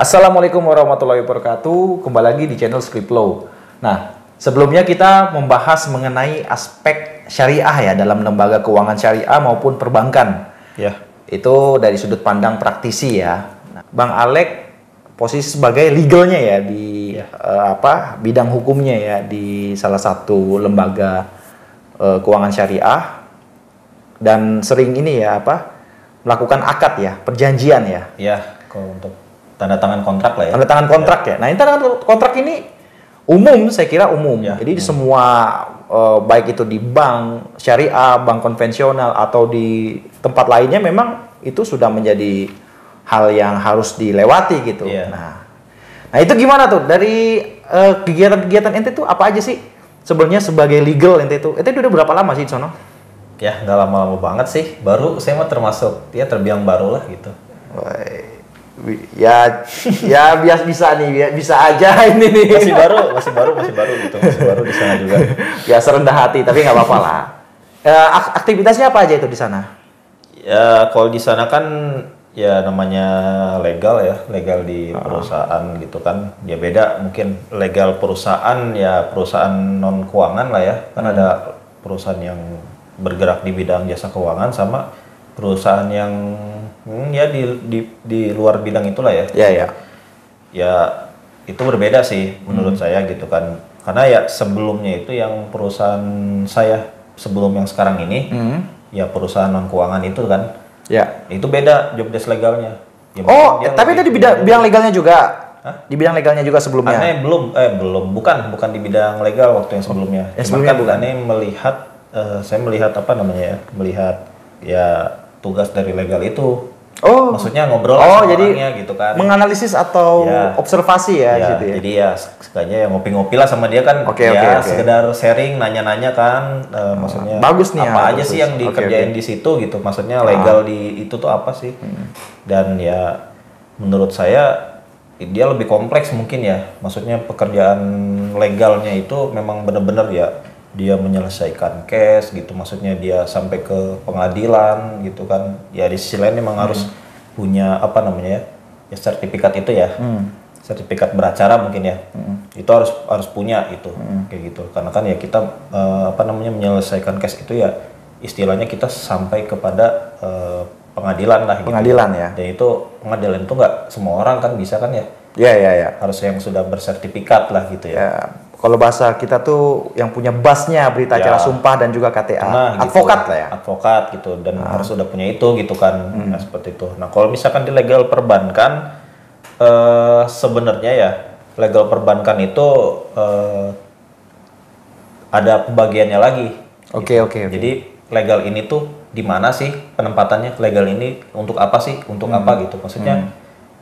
Assalamualaikum warahmatullahi wabarakatuh. Kembali lagi di channel Skriplo. Nah, sebelumnya kita membahas mengenai aspek syariah ya dalam lembaga keuangan syariah maupun perbankan. Ya. Itu dari sudut pandang praktisi ya. Nah, Bang Alek posisi sebagai legalnya ya di bidang hukumnya ya di salah satu lembaga keuangan syariah dan sering ini ya melakukan akad ya, perjanjian ya. Ya, kalau untuk tanda tangan kontrak lah ya. Tanda tangan kontrak ya. Nah, ini tanda tangan kontrak ini umum, saya kira umum. Ya, Jadi di semua baik itu di bank syariah, bank konvensional atau di tempat lainnya memang itu sudah menjadi hal yang harus dilewati gitu. Ya. Nah itu gimana tuh dari kegiatan-kegiatan ente tuh apa aja sih sebenarnya sebagai legal ente itu? Ente udah berapa lama sih di sono? Ya, nggak lama-lama banget sih. Baru saya mah termasuk ya terbilang baru lah gitu. Ya bisa nih, bisa aja ini nih. Masih baru gitu. Masih baru di sana juga. Biasa rendah hati, tapi nggak apa-apa lah. Aktivitasnya apa aja itu di sana? Ya, kalau di sana kan ya namanya legal ya, legal di perusahaan gitu kan. Ya beda mungkin legal perusahaan ya perusahaan non keuangan lah ya. Kan ada perusahaan yang bergerak di bidang jasa keuangan sama perusahaan yang ya di luar bidang itulah ya. Iya. Ya itu berbeda sih menurut saya gitu kan. Karena ya sebelumnya itu yang perusahaan saya sebelum yang sekarang ini ya perusahaan non keuangan itu kan. Ya. Itu beda job desk legalnya. Ya, tapi itu di bidang legalnya juga. Hah? Di bidang legalnya juga sebelumnya. Aneh bukan di bidang legal waktu yang sebelumnya. Sebelumnya bukan. Aneh melihat saya melihat melihat ya tugas dari legal itu. Oh, maksudnya ngobrol sama jadi orangnya gitu kan. Menganalisis atau observasi ya gitu ya. Jadi ya sekalinya ya ngopi-ngopi lah sama dia kan. Oke. Sekedar sharing, nanya-nanya kan. Maksudnya bagus nih apa aja sih yang dikerjain di situ gitu. Maksudnya legal di itu tuh apa sih? Dan ya menurut saya dia lebih kompleks mungkin ya. Maksudnya pekerjaan legalnya itu memang benar-benar ya dia menyelesaikan case gitu, maksudnya dia sampai ke pengadilan gitu kan. Ya di sisi lain memang harus punya ya sertifikat itu ya, sertifikat beracara mungkin ya. Itu harus punya itu kayak gitu. Karena kan ya kita menyelesaikan case itu ya istilahnya kita sampai kepada pengadilan lah. Pengadilan gitu. ya. Dan itu pengadilan itu nggak semua orang kan bisa kan ya. Iya. Harus yang sudah bersertifikat lah gitu ya. Kalau bahasa kita tuh yang punya basnya berita acara sumpah dan juga KTA, advokat lah ya. Advokat gitu dan harus sudah punya itu gitu kan. Nah, seperti itu. Nah, kalau misalkan di legal perbankan sebenarnya ya legal perbankan itu ada pembagiannya lagi. Oke. Jadi legal ini tuh di mana sih penempatannya? Legal ini untuk apa sih? Untuk apa gitu. Maksudnya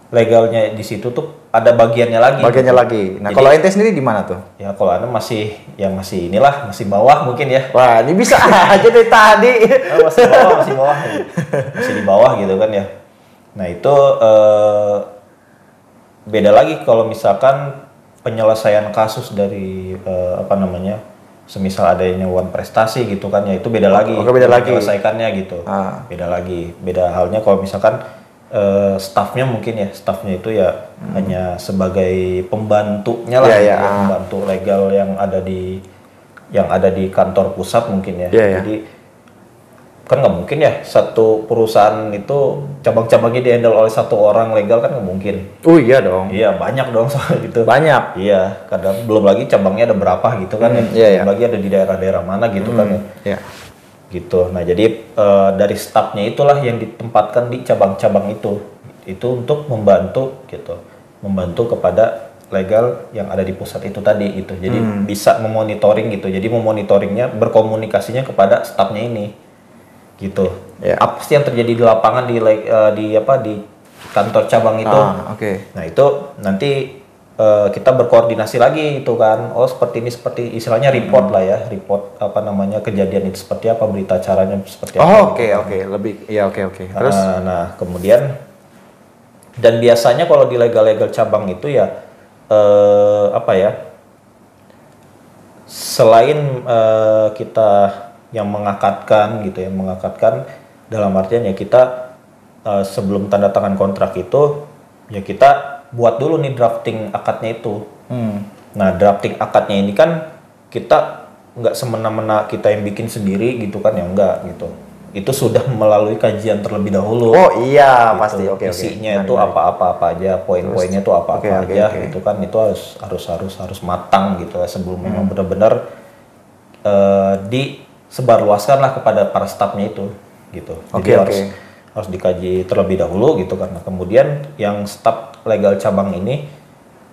legalnya di situ tuh ada bagiannya lagi. Nah, kalau ente sendiri di mana tuh? Ya kalau anda masih bawah mungkin ya. Wah, ini bisa aja dari tadi. Masih di bawah gitu kan ya. Nah, itu beda lagi kalau misalkan penyelesaian kasus dari semisal adanya wan prestasi gitu kan ya, itu beda lagi. Beda lagi. Menyelesaikannya gitu. Beda lagi. Beda halnya kalau misalkan staffnya mungkin ya, staffnya itu ya hanya sebagai pembantunya lah, pembantu legal yang ada di kantor pusat mungkin ya. Jadi kan nggak mungkin ya satu perusahaan itu cabang-cabangnya di-handle oleh satu orang legal kan nggak mungkin. Oh iya dong. Iya banyak dong soal gitu. Banyak. Iya, kadang belum lagi cabangnya ada berapa gitu kan ya. Belum lagi ada di daerah-daerah mana gitu kan ya. Iya. Gitu. Nah, jadi dari stafnya itulah yang ditempatkan di cabang-cabang itu untuk membantu gitu, membantu kepada legal yang ada di pusat itu tadi gitu. Jadi bisa memonitoring gitu. Jadi memonitoringnya, berkomunikasinya kepada stafnya ini gitu. Apa sih yang terjadi di lapangan di kantor cabang itu? Nah, itu nanti kita berkoordinasi lagi itu kan. Oh, seperti istilahnya report lah ya, report kejadian itu seperti apa, berita acaranya seperti apa. Oke. Terus nah, kemudian dan biasanya kalau di legal cabang itu ya selain kita yang mengakadkan gitu ya, dalam artian ya kita sebelum tanda tangan kontrak itu ya kita buat dulu nih drafting akadnya itu. Nah, drafting akadnya ini kan kita nggak semena-mena kita yang bikin sendiri gitu kan, ya enggak gitu. Itu sudah melalui kajian terlebih dahulu. Oh iya, gitu. pasti. Oke. Isinya itu apa-apa aja, poin-poinnya itu apa-apa aja gitu kan. Itu harus matang gitu ya, sebelum memang benar-benar disebarluaskan lah kepada para stafnya itu gitu. Jadi harus dikaji terlebih dahulu gitu kan. Nah, kemudian yang staf legal cabang ini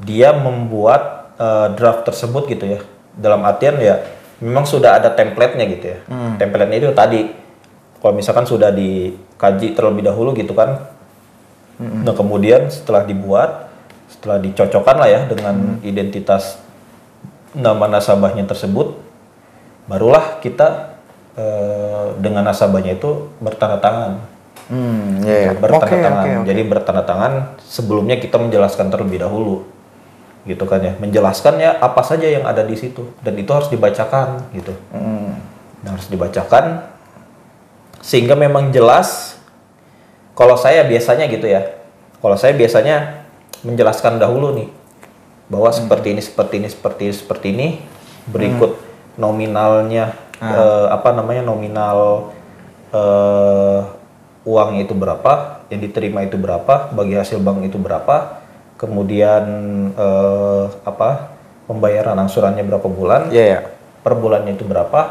dia membuat draft tersebut gitu ya. Dalam artian ya memang sudah ada template-nya gitu ya. Template-nya itu tadi kalau misalkan sudah dikaji terlebih dahulu gitu kan. Nah, kemudian setelah dibuat, setelah dicocokkan lah ya dengan identitas nama nasabahnya tersebut, barulah kita dengan nasabahnya itu bertanda tangan. Bertanda tangan. Jadi bertanda tangan sebelumnya kita menjelaskan terlebih dahulu, gitu kan ya. Menjelaskan ya apa saja yang ada di situ dan itu harus dibacakan gitu. Nah, harus dibacakan sehingga memang jelas. Kalau saya biasanya gitu ya. Kalau saya biasanya menjelaskan dahulu nih bahwa seperti ini berikut nominalnya nominal uangnya itu berapa, yang diterima itu berapa, bagi hasil bank itu berapa, kemudian pembayaran angsurannya berapa bulan, per bulannya itu berapa,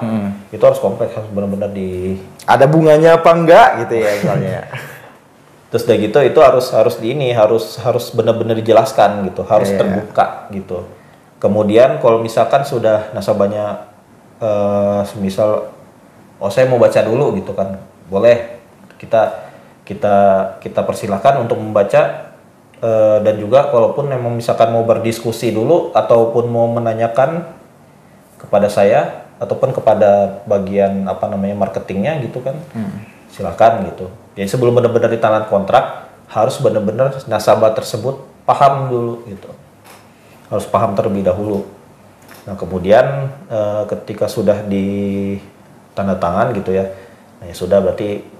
itu harus kompleks, harus benar-benar ada bunganya apa enggak gitu ya misalnya. Terus udah gitu itu harus benar-benar dijelaskan gitu, harus terbuka gitu. Kemudian kalau misalkan sudah nasabahnya semisal saya mau baca dulu gitu kan, boleh kita persilahkan untuk membaca, dan juga kalaupun memang misalkan mau berdiskusi dulu ataupun mau menanyakan kepada saya ataupun kepada bagian marketingnya gitu kan, silakan gitu. Jadi sebelum benar-benar ditandatangan kontrak harus benar-benar nasabah tersebut paham dulu gitu, harus paham terlebih dahulu. Nah, kemudian ketika sudah ditandatangan gitu ya, nah ya sudah berarti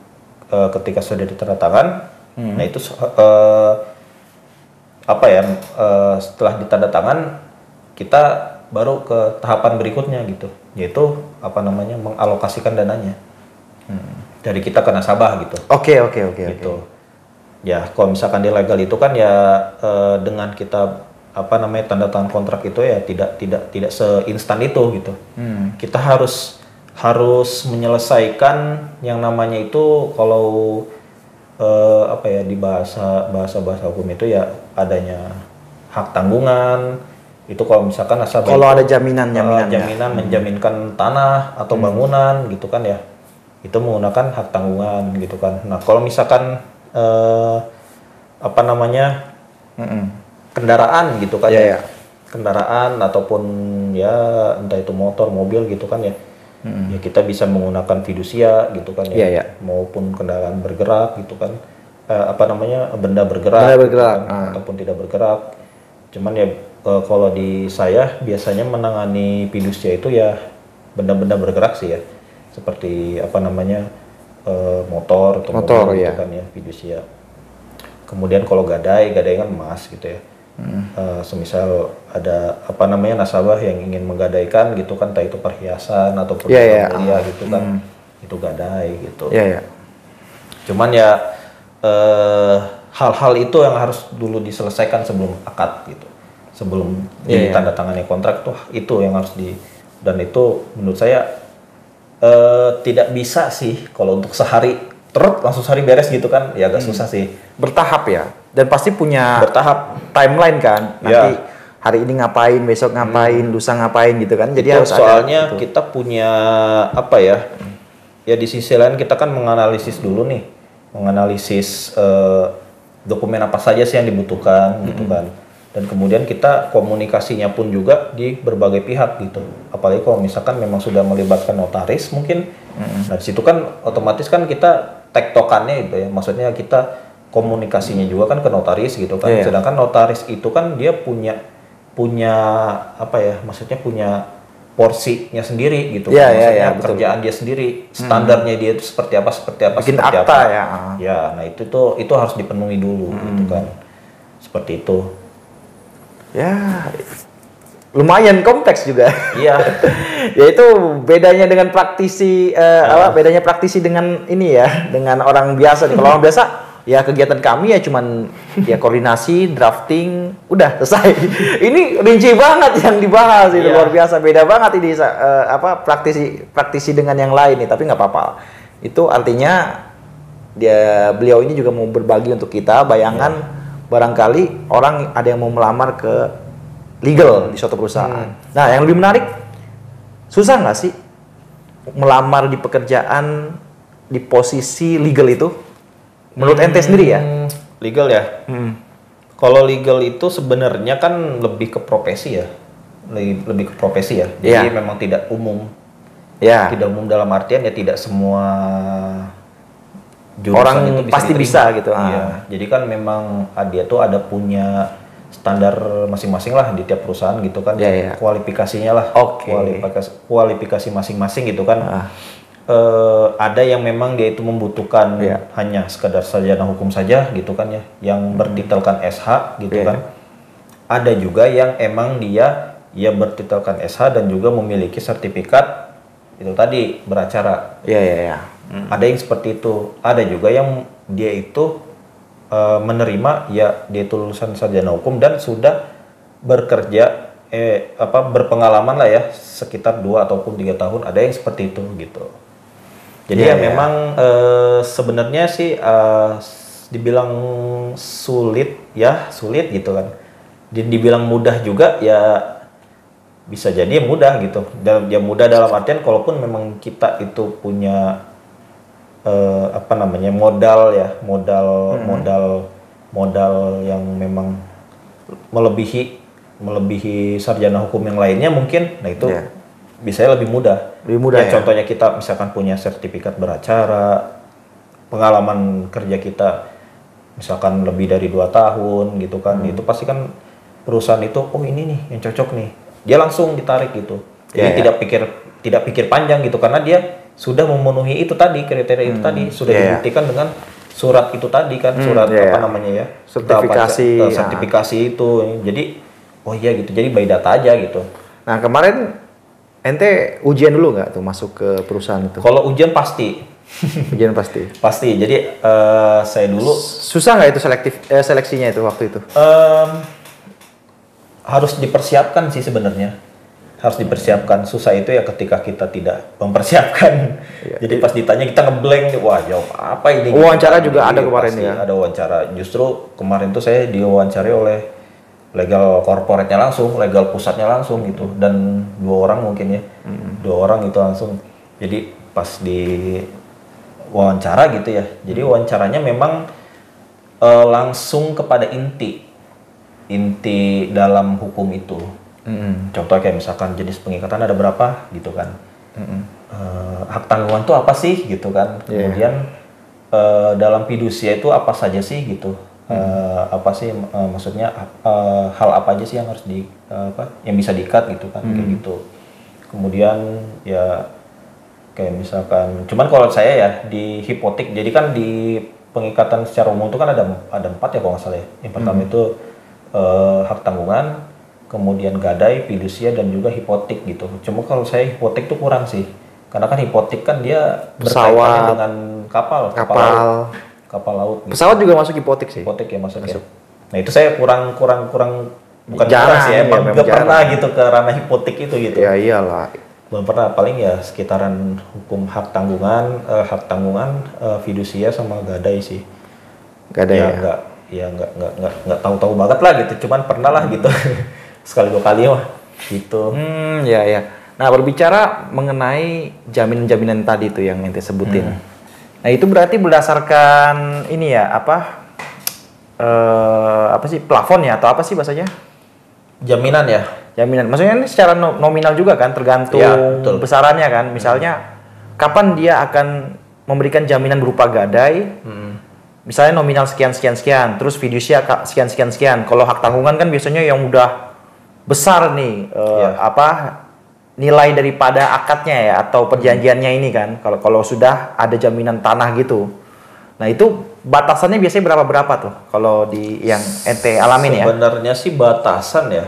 ketika sudah ditandatangan, nah itu setelah ditandatangan kita baru ke tahapan berikutnya gitu, yaitu mengalokasikan dananya dari kita ke nasabah gitu. Oke. Gitu. Ya, kalau misalkan di legal itu kan ya dengan kita tanda tangan kontrak itu ya tidak seinstan itu gitu. Kita harus menyelesaikan yang namanya itu kalau di bahasa hukum itu ya adanya hak tanggungan. Itu kalau misalkan nasabah kalau ada jaminan menjaminkan tanah atau bangunan gitu kan ya, itu menggunakan hak tanggungan gitu kan. Nah, kalau misalkan kendaraan gitu kan kendaraan ataupun ya entah itu motor, mobil gitu kan ya, ya kita bisa menggunakan fidusia gitu kan ya, maupun kendaraan bergerak gitu kan, benda bergerak gitu kan, ataupun tidak bergerak. Cuman ya kalau di saya biasanya menangani fidusia itu ya benda-benda bergerak sih ya, seperti motor atau mobil gitu kan ya, fidusia. Kemudian kalau gadai kan emas gitu ya. Semisal ada nasabah yang ingin menggadaikan gitu kan, entah itu perhiasan ataupun mulia gitu kan, itu gadai gitu. Cuman ya hal-hal itu yang harus dulu diselesaikan sebelum akad gitu, sebelum ditandatangani kontrak tuh, itu yang harus dan itu menurut saya tidak bisa sih kalau untuk sehari terus langsung sehari beres gitu kan, ya agak susah sih. Bertahap ya, dan pasti punya bertahap timeline kan, nanti hari ini ngapain, besok ngapain, lusa ngapain gitu kan. Jadi itu harus soalnya ada, kita punya ya di sisi lain kita kan menganalisis dulu nih, menganalisis dokumen apa saja sih yang dibutuhkan gitu kan. Dan kemudian kita komunikasinya pun juga di berbagai pihak gitu. Apalagi kalau misalkan memang sudah melibatkan notaris mungkin. Nah, situ kan otomatis kan kita tektokannya itu ya. Maksudnya kita komunikasinya juga kan ke notaris gitu kan. Sedangkan notaris itu kan dia punya maksudnya punya porsinya sendiri gitu. Maksudnya kerjaan dia sendiri, standarnya dia itu seperti apa. Bikin akta ya. Ya, nah itu harus dipenuhi dulu gitu kan. Seperti itu. Ya, lumayan kompleks juga. Iya. Ya itu bedanya dengan praktisi bedanya praktisi dengan ini ya, dengan orang biasa nih. Kalau orang biasa ya kegiatan kami ya cuman ya koordinasi, drafting, udah selesai. Ini rinci banget yang dibahas itu, luar biasa, beda banget ini praktisi dengan yang lain nih, tapi nggak apa-apa. Itu artinya beliau ini juga mau berbagi untuk kita. Bayangkan barangkali orang ada yang mau melamar ke legal di suatu perusahaan. Nah, yang lebih menarik, susah nggak sih melamar di pekerjaan di posisi legal itu? Menurut ente sendiri ya? Legal ya? Kalau legal itu sebenarnya kan lebih ke profesi ya. Lebih ke profesi ya. Jadi memang tidak umum. Ya. Tidak umum dalam artian ya tidak semua jurusan orang itu bisa pasti diterima. bisa gitu. Iya. Jadi kan memang dia tuh ada punya standar masing-masing lah di tiap perusahaan gitu kan. Kualifikasinya lah. Kualifikasi masing-masing gitu kan. Ada yang memang dia itu membutuhkan hanya sekedar sarjana hukum saja gitu kan ya, yang bertitelkan SH gitu kan. Ada juga yang emang dia bertitelkan SH dan juga memiliki sertifikat itu tadi beracara. Ada yang seperti itu. Ada juga yang dia itu menerima dia itu lulusan sarjana hukum dan sudah bekerja berpengalaman lah ya sekitar 2 ataupun 3 tahun. Ada yang seperti itu gitu. Jadi memang sebenarnya sih dibilang sulit gitu kan. Dibilang mudah juga ya bisa jadi mudah gitu. Ya mudah dalam artian kalaupun memang kita itu punya modal yang memang melebihi sarjana hukum yang lainnya mungkin, nah itu bisa lebih mudah. Contohnya kita misalkan punya sertifikat beracara, pengalaman kerja kita misalkan lebih dari 2 tahun gitu kan, itu pasti kan perusahaan itu ini nih yang cocok nih, dia langsung ditarik gitu. Jadi tidak pikir panjang gitu, karena dia sudah memenuhi itu tadi, kriteria itu tadi, sudah dibuktikan dengan surat itu tadi kan, surat sertifikasi itu. Jadi gitu, jadi by data aja gitu. Nah, kemarin ente ujian dulu nggak tuh masuk ke perusahaan itu? Kalau ujian pasti. Ujian pasti. Pasti. Jadi saya dulu susah nggak itu seleksinya itu waktu itu? Harus dipersiapkan sih sebenarnya. Harus dipersiapkan. Susah itu ya ketika kita tidak mempersiapkan. Jadi pas ditanya kita ngeblank, wah jawab apa ini? Wawancara juga ada kemarin pasti ya? Ada wawancara. Justru kemarin tuh saya diwawancari oleh legal corporate-nya langsung, legal pusatnya langsung gitu, dan 2 orang mungkin ya, 2 orang itu langsung. Jadi pas di wawancara gitu ya, jadi wawancaranya memang langsung kepada inti dalam hukum itu. Contoh kayak misalkan jenis pengikatan ada berapa gitu kan, hak tanggungan itu apa sih gitu kan, kemudian dalam fidusia itu apa saja sih gitu. Apa sih maksudnya hal apa aja sih yang harus yang bisa di-cut gitu kan, kayak gitu. Kemudian ya kayak misalkan, cuman kalau saya ya di hipotek, jadi kan di pengikatan secara umum itu kan ada 4 ya kalau nggak salah ya. Yang pertama itu hak tanggungan, kemudian gadai, fidusia, dan juga hipotek gitu. Cuma kalau saya hipotek tuh kurang sih, karena kan hipotek kan dia berkaitannya dengan kapal laut gitu. Pesawat juga masuk hipotek sih. Hipotek ya masuk. Ya. Nah itu saya kurang bukan jarang kurang sih, emang nggak pernah gitu ke ranah hipotek itu gitu. Ya iyalah. Belum pernah, paling ya sekitaran hukum hak tanggungan, fidusia sama gadai sih. Gadai ya. Nggak tahu banget lah gitu. Cuman pernah lah gitu. Sekali 2 kali mah gitu. Ya. Nah, berbicara mengenai jaminan-jaminan tadi tuh yang ente sebutin. Nah, itu berarti berdasarkan ini ya, apa sih, plafon ya atau apa sih bahasanya? Jaminan ya. Jaminan. Maksudnya ini secara nominal juga kan, tergantung besarannya kan. Misalnya kapan dia akan memberikan jaminan berupa gadai? Misalnya nominal sekian, terus fidusia sekian. Kalau hak tanggungan kan biasanya yang udah besar nih, nilai daripada akadnya ya atau perjanjiannya ini kan. Kalau sudah ada jaminan tanah gitu. Nah itu batasannya biasanya berapa tuh kalau di yang ente alamin ya? Sebenarnya sih batasan ya.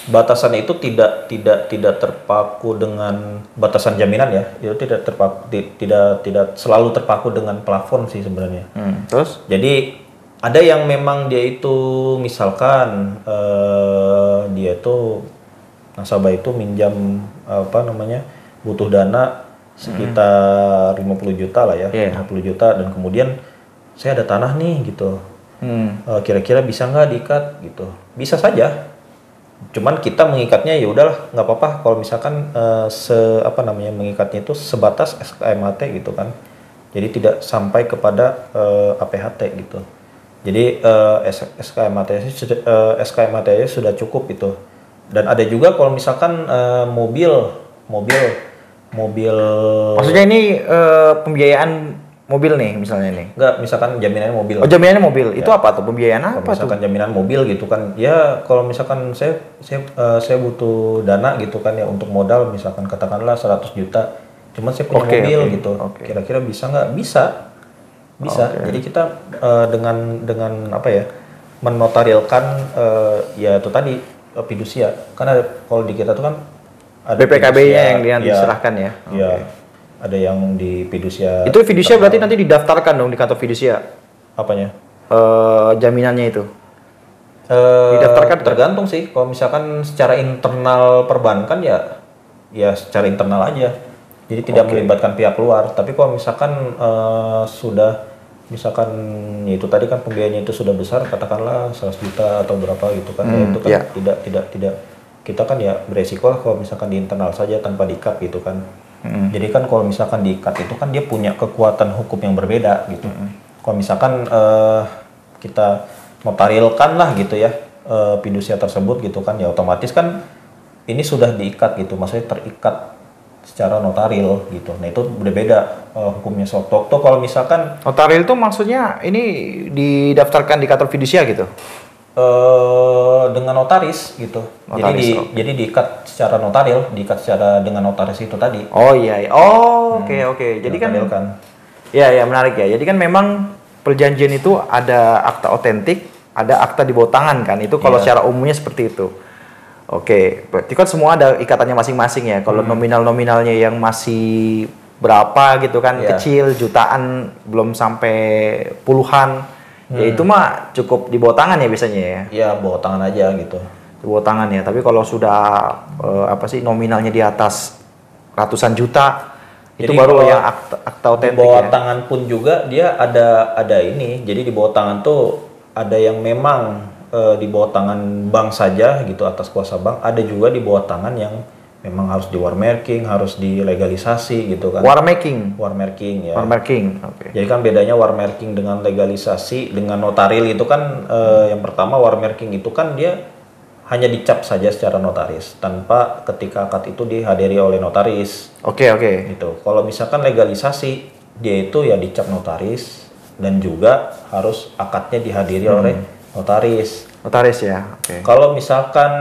Batasannya itu tidak terpaku dengan batasan jaminan ya. Itu tidak terpaku tidak selalu terpaku dengan plafon sih sebenarnya. Terus? Jadi ada yang memang dia itu misalkan dia itu nasabah itu minjam butuh dana sekitar 50 juta lah ya, 50 juta dan kemudian saya ada tanah nih gitu. Kira-kira bisa nggak diikat gitu? Bisa saja. Cuman kita mengikatnya ya udahlah nggak apa-apa kalau misalkan mengikatnya itu sebatas SKMAT gitu kan. Jadi tidak sampai kepada APHT gitu. Jadi SKMAT sudah cukup itu. Dan ada juga kalau misalkan mobil. Maksudnya ini pembiayaan mobil nih misalnya nih. Enggak, misalkan jaminannya mobil. Oh, jaminannya mobil. Ya. Itu apa tuh? Pembiayaan apa tuh? Misalkan jaminan mobil gitu kan. Ya, kalau misalkan saya butuh dana gitu kan ya untuk modal misalkan katakanlah 100 juta. Cuman saya punya mobil gitu. Kira-kira bisa nggak? Bisa. Jadi kita dengan apa ya? Menotarilkan ya itu tadi fidusia. Karena kalau di kita tuh kan ada BPKB-nya yang diserahkan ya. Iya. Ada yang di fidusia. Itu fidusia berarti nanti didaftarkan dong di kantor fidusia. Apanya? Jaminannya itu. Didaftarkan tergantung sih. Kalau misalkan secara internal perbankan ya secara internal aja. Jadi tidak melibatkan pihak luar. Tapi kalau misalkan misalkan ya itu tadi kan pembiayaannya itu sudah besar, katakanlah 100 juta atau berapa gitu kan. Itu kan tidak kita kan ya beresiko lah kalau misalkan di internal saja tanpa diikat gitu kan. Jadi kan kalau misalkan diikat itu kan dia punya kekuatan hukum yang berbeda gitu. Kalau misalkan kita notarilkan lah gitu ya fidusia tersebut gitu kan ya otomatis kan ini sudah diikat gitu, maksudnya terikat secara notaril gitu. Nah itu berbeda hukumnya soal kalau misalkan notaril itu maksudnya ini didaftarkan di kantor fidusia gitu. Dengan notaris gitu. Jadi diikat secara notaril, diikat secara dengan notaris itu tadi. Oh iya. Oh, oke. Jadi kan ya menarik ya. Jadi kan memang perjanjian itu ada akta otentik, ada akta di bawah tangan kan. Itu kalau secara umumnya seperti itu. Oke, berarti kan semua ada ikatannya masing-masing ya. Kalau nominal-nominalnya yang masih berapa gitu kan, kecil, jutaan, belum sampai puluhan. Ya itu mah cukup di bawah tangan ya biasanya ya. Iya, bawah tangan aja gitu. Di bawah tangan ya. Tapi kalau sudah nominalnya di atas ratusan juta, jadi itu baru yang akta otentik. Di bawah tangan pun juga dia ada ini. Jadi di bawah tangan tuh ada yang memang di bawah tangan bank saja gitu atas kuasa bank. Ada juga di bawah tangan yang memang harus di warmarking, harus dilegalisasi gitu kan. Warmarking ya. Warmarking, oke. Jadi kan bedanya warmarking dengan legalisasi dengan notaril itu kan yang pertama warmarking itu kan dia hanya dicap saja secara notaris tanpa ketika akad itu dihadiri oleh notaris. Oke. Gitu. Kalau misalkan legalisasi dia itu ya dicap notaris dan juga harus akadnya dihadiri oleh notaris. Notaris ya. Oke. Kalau misalkan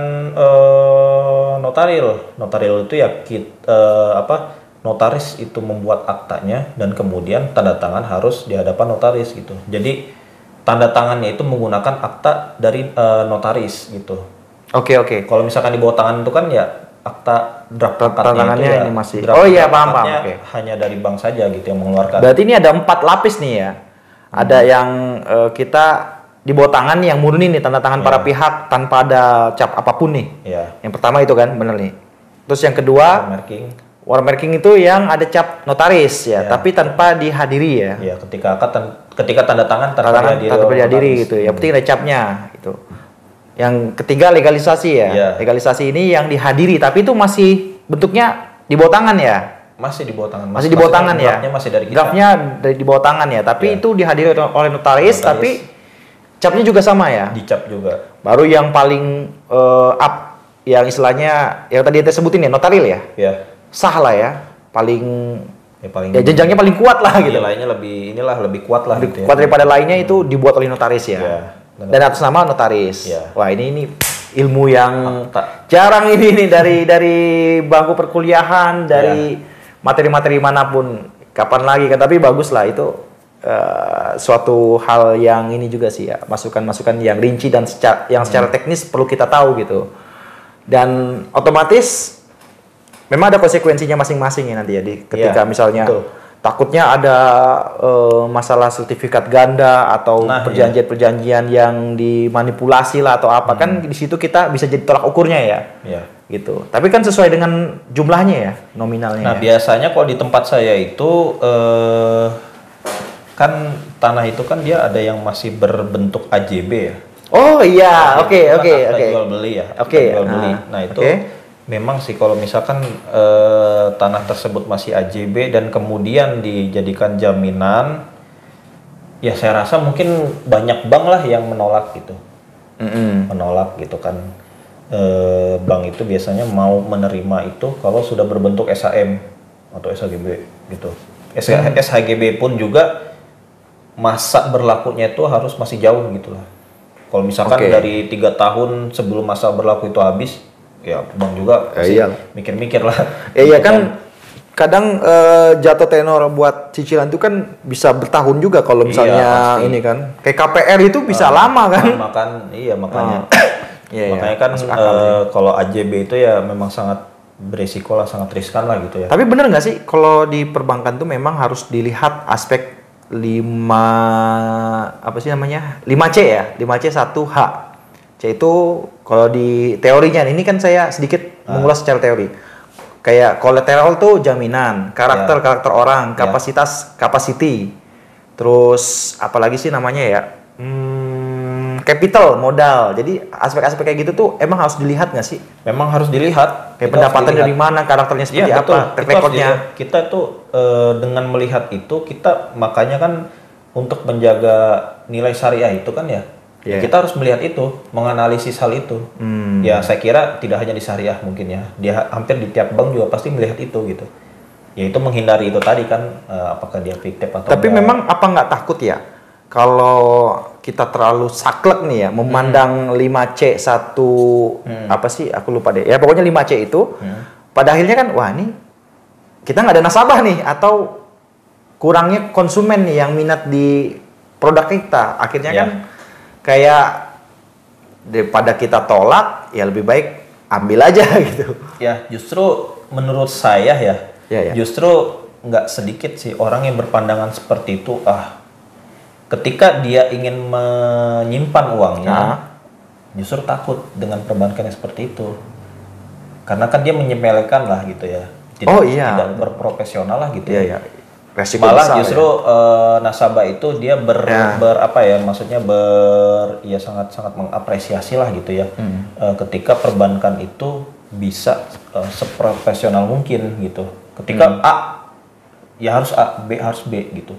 notaril itu ya notaris itu membuat aktanya dan kemudian tanda tangan harus di hadapan notaris gitu. Jadi tanda tangannya itu menggunakan akta dari notaris gitu. Oke. Kalau misalkan di bawah tangan itu kan ya akta draft akadnya itu ya ini masih. Paham. Hanya dari bank saja gitu yang mengeluarkan. Berarti ini ada 4 lapis nih ya. Ada yang kita di bawah tangan yang murni nih tanda tangan para pihak tanpa ada cap apapun nih. Yang pertama itu kan bener nih. Terus yang kedua warmarking itu yang ada cap notaris ya, tapi tanpa dihadiri ya. Iya, ketika tanda tangan tanpa dihadiri gitu. Yang penting ada capnya gitu. Yang ketiga legalisasi ya. Legalisasi ini yang dihadiri tapi itu masih bentuknya di bawah tangan ya. Masih di bawah tangan. Masih di bawah tangan ya. Draftnya masih dari kita. Draftnya di bawah tangan ya, tapi itu dihadiri oleh notaris. Tapi capnya juga sama ya? Dicap juga. Baru yang paling up, yang istilahnya, yang tadi kita sebutin ya, notaril ya? Iya. Sah lah ya, ya jenjangnya paling kuat lah gitu. Lainnya lebih kuat lah. Lebih kuat daripada lainnya itu dibuat oleh notaris ya. Dan atas nama notaris. Wah ini ilmu yang jarang ini dari bangku perkuliahan, dari materi-materi manapun. Kapan lagi kan, tapi bagus lah itu. suatu hal yang ini juga sih ya, masukan-masukan yang rinci dan secara teknis perlu kita tahu gitu. Dan otomatis memang ada konsekuensinya masing-masing ya nanti ya ketika misalnya betul. Takutnya ada masalah sertifikat ganda atau perjanjian-perjanjian yang dimanipulasi lah atau apa kan di situ kita bisa jadi tolak ukurnya ya. Gitu. Tapi kan sesuai dengan jumlahnya ya, nominalnya. Nah, biasanya kalau di tempat saya itu kan tanah itu kan dia ada yang masih berbentuk AJB ya. Oh iya, oke. Jual beli ya. Jual beli. Nah, itu memang sih kalau misalkan tanah tersebut masih AJB dan kemudian dijadikan jaminan, ya saya rasa mungkin banyak bank lah yang menolak gitu. Menolak gitu kan. Bank itu biasanya mau menerima itu kalau sudah berbentuk SHM atau SHGB gitu. SHGB pun juga masa berlakunya itu harus masih jauh gitu lah. Kalau misalkan dari 3 tahun sebelum masa berlaku itu habis, ya bank juga mikir-mikir lah. Iya kan kadang jatuh tenor buat cicilan itu kan bisa bertahun juga kalau misalnya ini kan. Kayak KPR itu bisa lama kan. Makanya. Makanya kan kalau AJB itu ya memang sangat beresiko lah, sangat riskan lah gitu ya. Tapi bener nggak sih kalau di perbankan tuh memang harus dilihat aspek 5C ya, 5C 1H. C itu kalau di teorinya, ini kan saya sedikit mengulas secara teori. Kayak kolateral tuh jaminan, karakter orang, kapasitas, capacity. Terus apalagi sih namanya ya? Capital, modal. Jadi aspek-aspek kayak gitu tuh emang harus dilihat nggak sih? Memang harus dilihat. Kayak pendapatan dari mana, karakternya seperti apa, track recordnya. Kita tuh dengan melihat itu, kita makanya kan untuk menjaga nilai syariah itu kan ya, kita harus melihat itu, menganalisis hal itu. Ya saya kira tidak hanya di syariah mungkin ya, dia hampir di tiap bank juga pasti melihat itu gitu. Yaitu menghindari itu tadi kan, apakah dia fiktif atau tapi enggak. Memang apa nggak takut ya? Kalau kita terlalu saklek nih ya, memandang 5C 1 apa sih? Aku lupa deh. Ya pokoknya 5C itu, pada akhirnya kan, wah ini kita nggak ada nasabah nih, atau kurangnya konsumen nih yang minat di produk kita. Akhirnya kan kayak daripada kita tolak, ya lebih baik ambil aja gitu. Ya justru menurut saya justru nggak sedikit sih orang yang berpandangan seperti itu. Ketika dia ingin menyimpan uangnya, justru takut dengan perbankan yang seperti itu. Karena kan dia menyepelekan lah gitu ya. Tidak berprofesional lah gitu ya. Resiko malah besar, justru nasabah itu dia sangat mengapresiasi lah gitu ya. Ketika perbankan itu bisa seprofesional mungkin gitu. Ketika A, ya harus A, B harus B gitu.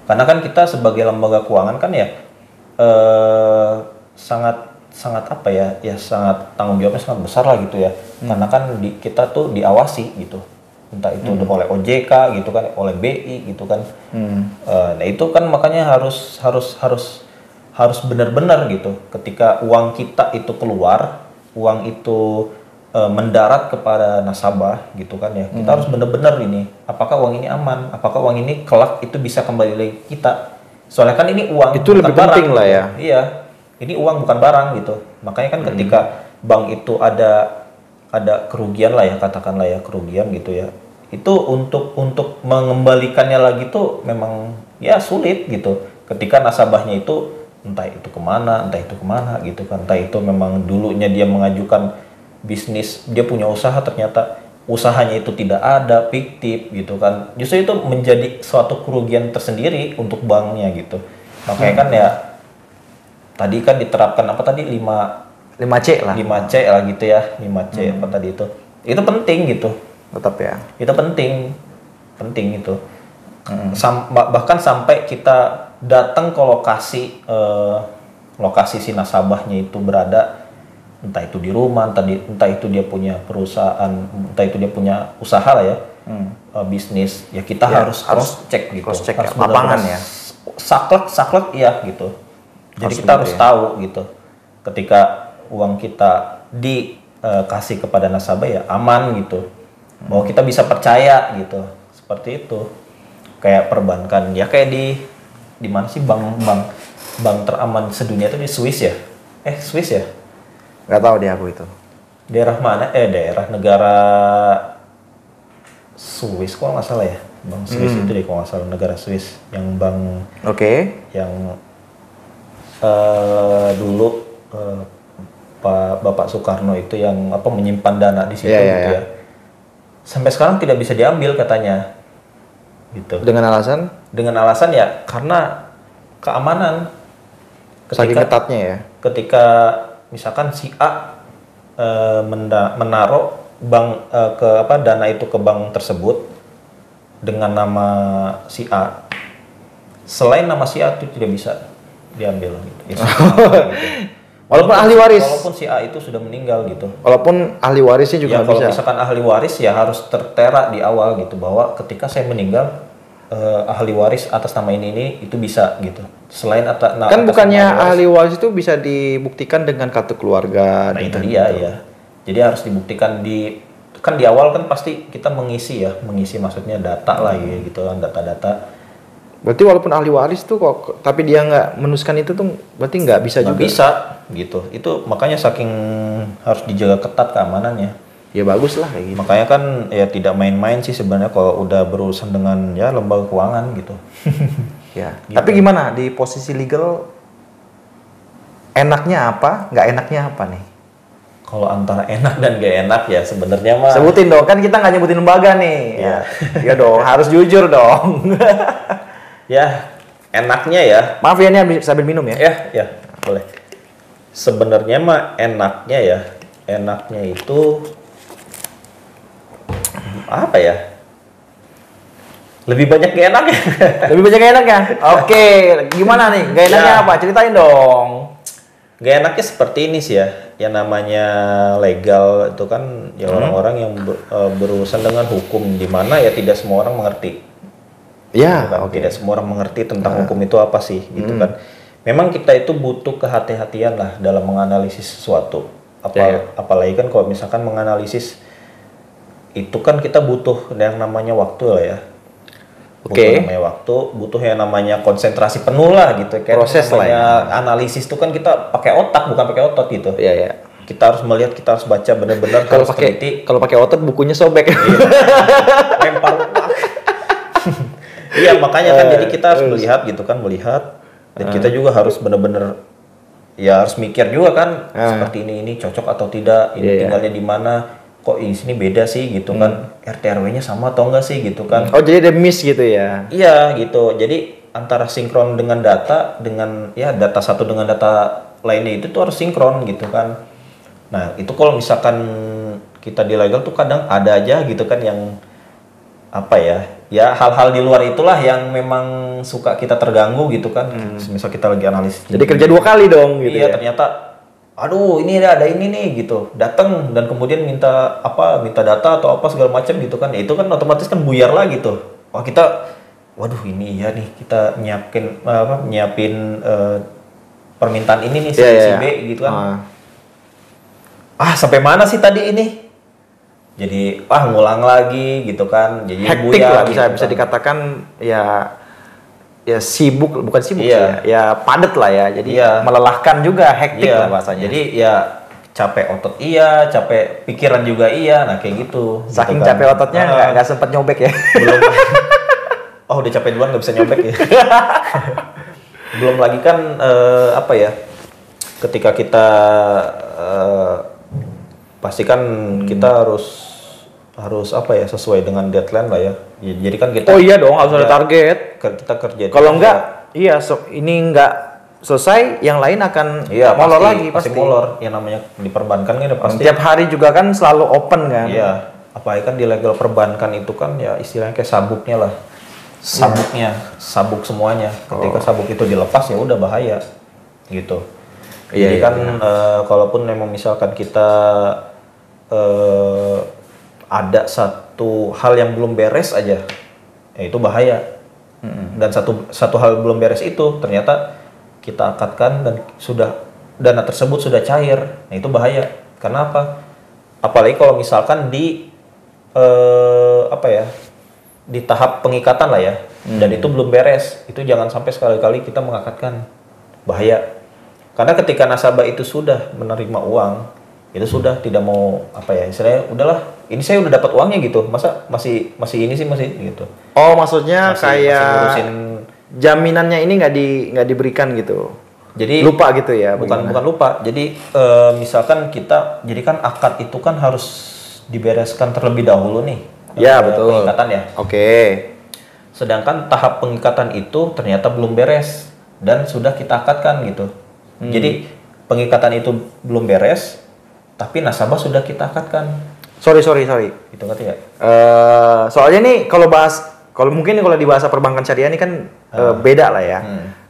Karena kan kita sebagai lembaga keuangan kan ya sangat tanggung jawabnya sangat besar lah gitu ya. Karena kan kita tuh diawasi gitu, entah itu oleh OJK gitu kan, oleh BI gitu kan. Nah itu kan makanya harus benar-benar gitu. Ketika uang kita itu keluar, uang itu mendarat kepada nasabah gitu kan ya, kita harus benar-benar ini, apakah uang ini aman, apakah uang ini kelak itu bisa kembali lagi kita. Soalnya kan ini uang itu lebih penting lah ya. Iya, ini uang bukan barang gitu. Makanya kan ketika bank itu ada kerugian lah ya, katakanlah ya kerugian gitu ya, itu untuk mengembalikannya lagi tuh memang ya sulit gitu. Ketika nasabahnya itu entah itu kemana gitu kan, entah itu memang dulunya dia mengajukan bisnis, dia punya usaha, ternyata usahanya itu tidak ada, fiktif gitu kan. Justru itu menjadi suatu kerugian tersendiri untuk banknya gitu. Makanya kan ya tadi kan diterapkan apa tadi 5C lah. 5C lah gitu ya. 5C apa tadi itu. Itu penting gitu. Tetap ya. Itu penting itu. Bahkan sampai kita datang ke lokasi si nasabahnya itu berada, entah itu di rumah, entah itu dia punya perusahaan, entah itu dia punya usaha lah ya, bisnis, ya kita harus cross check gitu, cross check harus lapangan ya, saklek ya gitu. Jadi kita harus tahu gitu, ketika uang kita dikasih kepada nasabah ya aman gitu, bahwa kita bisa percaya gitu, seperti itu. Kayak perbankan ya, kayak di di mana sih bank teraman sedunia itu di Swiss ya? Swiss ya? Nggak tahu deh aku itu. Daerah mana? Daerah negara Swiss kok nggak salah ya? Bank Swiss itu deh kalau nggak salah, negara Swiss yang bank yang dulu Pak Bapak Soekarno itu yang menyimpan dana di situ gitu ya. Sampai sekarang tidak bisa diambil katanya. Gitu. Dengan alasan? Dengan alasan ya karena keamanan. Saking ketatnya ya. Ketika misalkan si A menaruh dana itu ke bank tersebut dengan nama si A, selain nama si A itu tidak bisa diambil gitu. Ya, gitu. Walaupun ahli waris. Walaupun si A itu sudah meninggal gitu. Walaupun ahli warisnya juga ya, kalau bisa. misalkan ahli waris ya harus tertera di awal gitu bahwa ketika saya meninggal ahli waris atas nama ini itu bisa gitu. Selain kan bukannya ahli waris itu bisa dibuktikan dengan kartu keluarga. Nah itu dia ya. Jadi harus dibuktikan di awal kan pasti kita mengisi maksudnya data lah gitu kan, data-data. Berarti walaupun ahli waris tuh kok, tapi dia nggak menuliskan itu tuh berarti nggak bisa juga. Bisa gitu. Itu makanya saking harus dijaga ketat keamanannya. Ya bagus lah kayak gitu. Makanya kan ya tidak main-main sih sebenarnya kalau udah berurusan dengan ya lembaga keuangan gitu. Ya. Gitu. Tapi gimana di posisi legal enaknya apa? Nggak enaknya apa nih? Kalau antara enak dan gak enak ya sebenarnya mah. Sebutin dong, kan kita nggak nyebutin lembaga nih. Ya. Ya dong, harus jujur dong. Ya, enaknya ya. Maaf ya, ini sambil minum ya. Ya, boleh. Sebenarnya mah enaknya ya. Enaknya itu apa ya? Lebih banyak gak enak ya? Lebih banyak gak enaknya? Oke, gimana nih? Gak enaknya apa? Ceritain dong. Gak enaknya seperti ini sih ya. Yang namanya legal itu kan ya orang-orang yang berurusan dengan hukum, di mana ya tidak semua orang mengerti. Ya, gitu kan? Tidak semua orang mengerti tentang hukum itu apa sih, gitu kan. Memang kita itu butuh kehati-hatian lah dalam menganalisis sesuatu. Apalagi kan kalau misalkan menganalisis itu kan kita butuh yang namanya waktu lah ya. Butuh namanya waktu, butuh yang namanya konsentrasi penuh lah gitu. Kayak proses lah ya. Analisis itu kan kita pakai otak bukan pakai otot gitu. Iya, iya. Kita harus melihat, kita harus baca benar-benar. Kalau pakai otot bukunya sobek. Lempar. Iya, makanya kan jadi kita harus melihat dan kita juga harus benar-benar ya harus mikir juga kan seperti ini cocok atau tidak, ini tinggalnya di mana, kok di sini beda sih gitu kan, RT RW-nya sama atau enggak sih gitu kan. Oh, jadi ada miss gitu ya. Iya gitu. Jadi antara sinkron dengan data dengan ya data satu dengan data lainnya itu tuh harus sinkron gitu kan. Nah, itu kalau misalkan kita di legal tuh kadang ada aja gitu kan yang apa ya hal-hal di luar itulah yang memang suka kita terganggu gitu kan. Misal kita lagi analisis. Jadi kerja 2 kali dong gitu ya. Iya, ternyata aduh ini ada ini nih gitu. Datang dan kemudian minta data atau apa segala macam gitu kan. Ya, itu kan otomatis kan buyar lah gitu. Wah, waduh ini ya nih kita nyiapin permintaan ini nih si B gitu kan. Sampai mana sih tadi ini? Jadi ngulang lagi gitu kan. Jadi hektik lah bisa dikatakan ya sibuk, bukan sibuk sih ya padat lah ya. Jadi melelahkan juga, hektik lah bahasanya. Jadi ya capek otot capek pikiran juga nah kayak gitu. Saking gitu kan. Capek ototnya nggak sempat nyobek ya. Belum. Udah capek duluan nggak bisa nyobek ya. Belum lagi kan ketika kita pastikan kita harus sesuai dengan deadline lah ya. Jadi kan kita dong harus ada target. Kita kerja. Kalau enggak ini enggak selesai, yang lain akan molor lagi pasti. Molor. Yang namanya di perbankan kan pasti. Tiap hari juga kan selalu open kan. Iya. Apalagi kan di legal perbankan itu kan ya istilahnya kayak sabuknya lah. Sabuk semuanya. Ketika sabuk itu dilepas ya udah bahaya. Gitu. Jadi kan kalaupun memang misalkan kita ada satu hal yang belum beres aja, ya itu bahaya. Dan satu hal belum beres itu ternyata kita akadkan dan dana tersebut sudah cair, nah itu bahaya. Karena apa? Apalagi kalau misalkan di tahap pengikatan lah ya. dan itu belum beres. Itu jangan sampai sekali-kali kita mengakatkan, bahaya. Karena ketika nasabah itu sudah menerima uang, itu sudah tidak mau apa ya, istilahnya udahlah, ini saya udah dapat uangnya gitu, masa masih ini sih masih gitu. Oh, maksudnya Masih kayak ngurusin, jaminannya ini nggak diberikan gitu. jadi Lupa gitu ya? bukan lupa. Jadi misalkan kita, jadi kan akad itu kan harus dibereskan terlebih dahulu nih. Ya, betul. Pengikatan ya. Oke. Sedangkan tahap pengikatan itu ternyata belum beres dan sudah kita akadkan gitu. Jadi pengikatan itu belum beres, tapi nasabah sudah kita akadkan. Sorry. Itu ngerti nggak? Soalnya nih kalau mungkin kalau di bahasa perbankan syariah ini kan beda lah ya.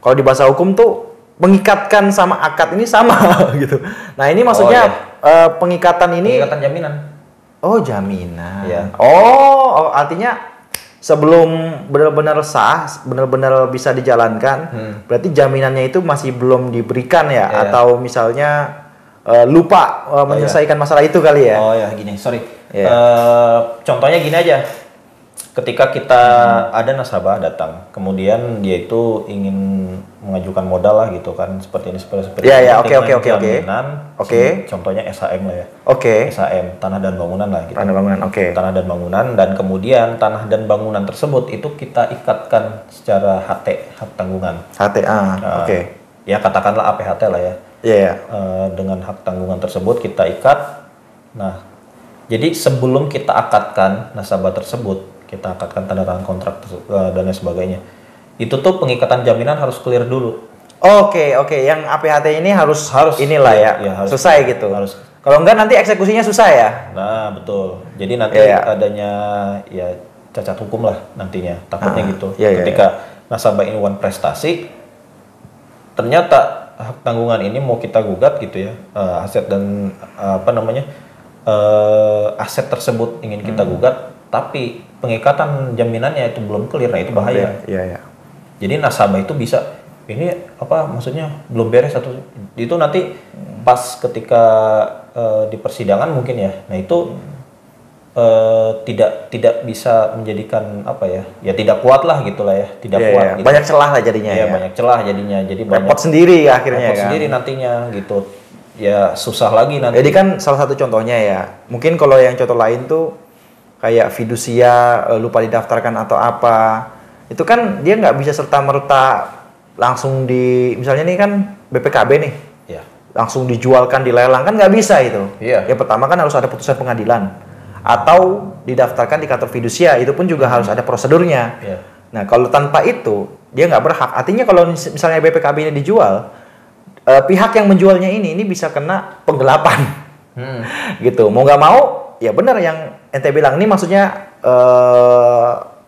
Kalau di bahasa hukum tuh mengikatkan sama akad ini sama gitu. Nah ini maksudnya pengikatan ini. Pengikatan jaminan. Oh, jaminan. Iya. Oh, artinya sebelum benar-benar sah, benar-benar bisa dijalankan, berarti jaminannya itu masih belum diberikan ya, Iya. atau misalnya lupa menyelesaikan masalah itu kali ya. Oh ya, gini, sorry. Iya. Contohnya gini aja. Ketika kita ada nasabah datang, kemudian dia itu ingin mengajukan modal lah gitu kan, seperti ini. Iya, ini, oke. dengan jaminan, Oke. contohnya SHM lah ya. Oke. SHM, tanah dan bangunan lah gitu. Tanah bangunan, oke. Tanah dan bangunan, dan kemudian tanah dan bangunan tersebut itu kita ikatkan secara HT, hak tanggungan. HTA, oke. Ya katakanlah APHT lah ya. Iya. Dengan hak tanggungan tersebut kita ikat. Nah, jadi sebelum kita akadkan nasabah tersebut, kita akadkan tanda tangan kontrak dan lain sebagainya, itu tuh pengikatan jaminan harus clear dulu. Oke. Yang APHT ini harus inilah ya, harus selesai gitu. Harus. Kalau enggak nanti eksekusinya susah ya. Nah, betul. Jadi nanti adanya ya cacat hukum lah nantinya, takutnya gitu. Ketika nasabah ini one prestasi, ternyata hak tanggungan ini mau kita gugat gitu ya, aset dan aset tersebut ingin kita gugat, tapi pengikatan jaminannya itu belum clear, nah itu bahaya. Iya. Jadi nasabah itu bisa, ini maksudnya belum beres atau itu nanti pas ketika di persidangan mungkin ya, nah itu tidak bisa menjadikan ya tidak kuat lah gitulah ya, tidak kuat. Gitu. Banyak celah lah jadinya ya. Banyak celah jadinya, jadi repot sendiri akhirnya repot kan. sendiri nantinya gitu. Ya susah lagi nanti. Jadi kan salah satu contohnya ya, mungkin kalau yang contoh lain tuh kayak fidusia lupa didaftarkan atau apa, itu kan dia nggak bisa serta merta langsung misalnya nih kan BPKB nih, langsung dijualkan, dilelang kan nggak bisa itu. Yang pertama kan harus ada putusan pengadilan atau didaftarkan di kantor fidusia, itu pun juga harus ada prosedurnya. Nah kalau tanpa itu dia nggak berhak. Artinya kalau misalnya BPKB ini dijual, pihak yang menjualnya ini bisa kena penggelapan, gitu. Mau nggak mau ya benar yang ente bilang ini, maksudnya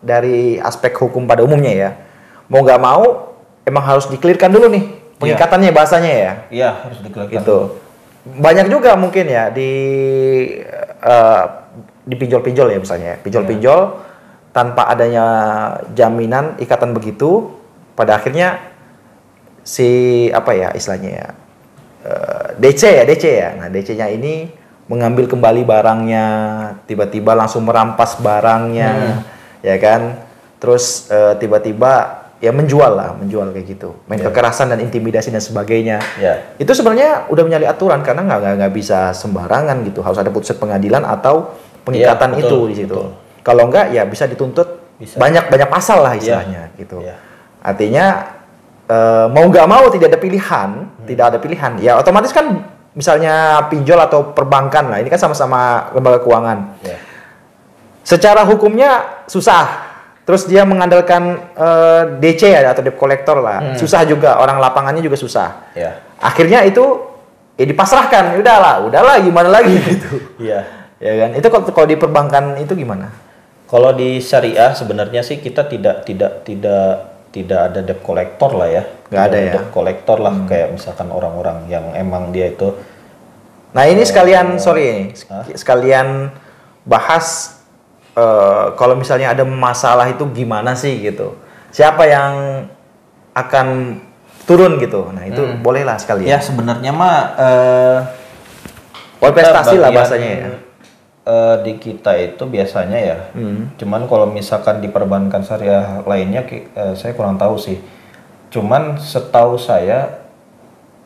dari aspek hukum pada umumnya ya, mau nggak mau emang harus dikelirkan dulu nih pengikatannya, bahasanya ya. Iya, harus dikelirkan. Gitu. Banyak juga mungkin ya di pinjol-pinjol ya misalnya, pinjol-pinjol tanpa adanya jaminan ikatan begitu, pada akhirnya si istilahnya ya, DC ya. Nah DC-nya ini mengambil kembali barangnya, tiba-tiba langsung merampas barangnya, ya kan? Terus tiba-tiba ya menjual kayak gitu, main kekerasan dan intimidasi dan sebagainya. Itu sebenarnya udah menyalahi aturan karena nggak bisa sembarangan gitu, harus ada putusan pengadilan atau pengikatan itu di situ. Kalau nggak ya bisa dituntut banyak pasal lah istilahnya gitu. Artinya mau nggak mau tidak ada pilihan, ya otomatis kan misalnya pinjol atau perbankan lah, ini kan sama-sama lembaga keuangan. Secara hukumnya susah, terus dia mengandalkan DC ya atau debt collector lah, susah juga, orang lapangannya juga susah. Akhirnya itu dipasrahkan, udahlah gimana lagi gitu. Ya kan, itu kalau di perbankan itu gimana? Kalau di syariah sebenarnya sih kita tidak ada debt collector lah ya. Nggak ada ya. Debt collector lah, kayak misalkan orang-orang yang emang dia itu. Nah ini sekalian sekalian bahas kalau misalnya ada masalah itu gimana sih gitu. Siapa yang akan turun gitu. Nah itu bolehlah sekalian. Ya sebenarnya mah prestasi lah bahasanya ya. di kita itu biasanya ya. Cuman kalau misalkan di perbankan syariah lainnya, saya kurang tahu sih. Cuman setahu saya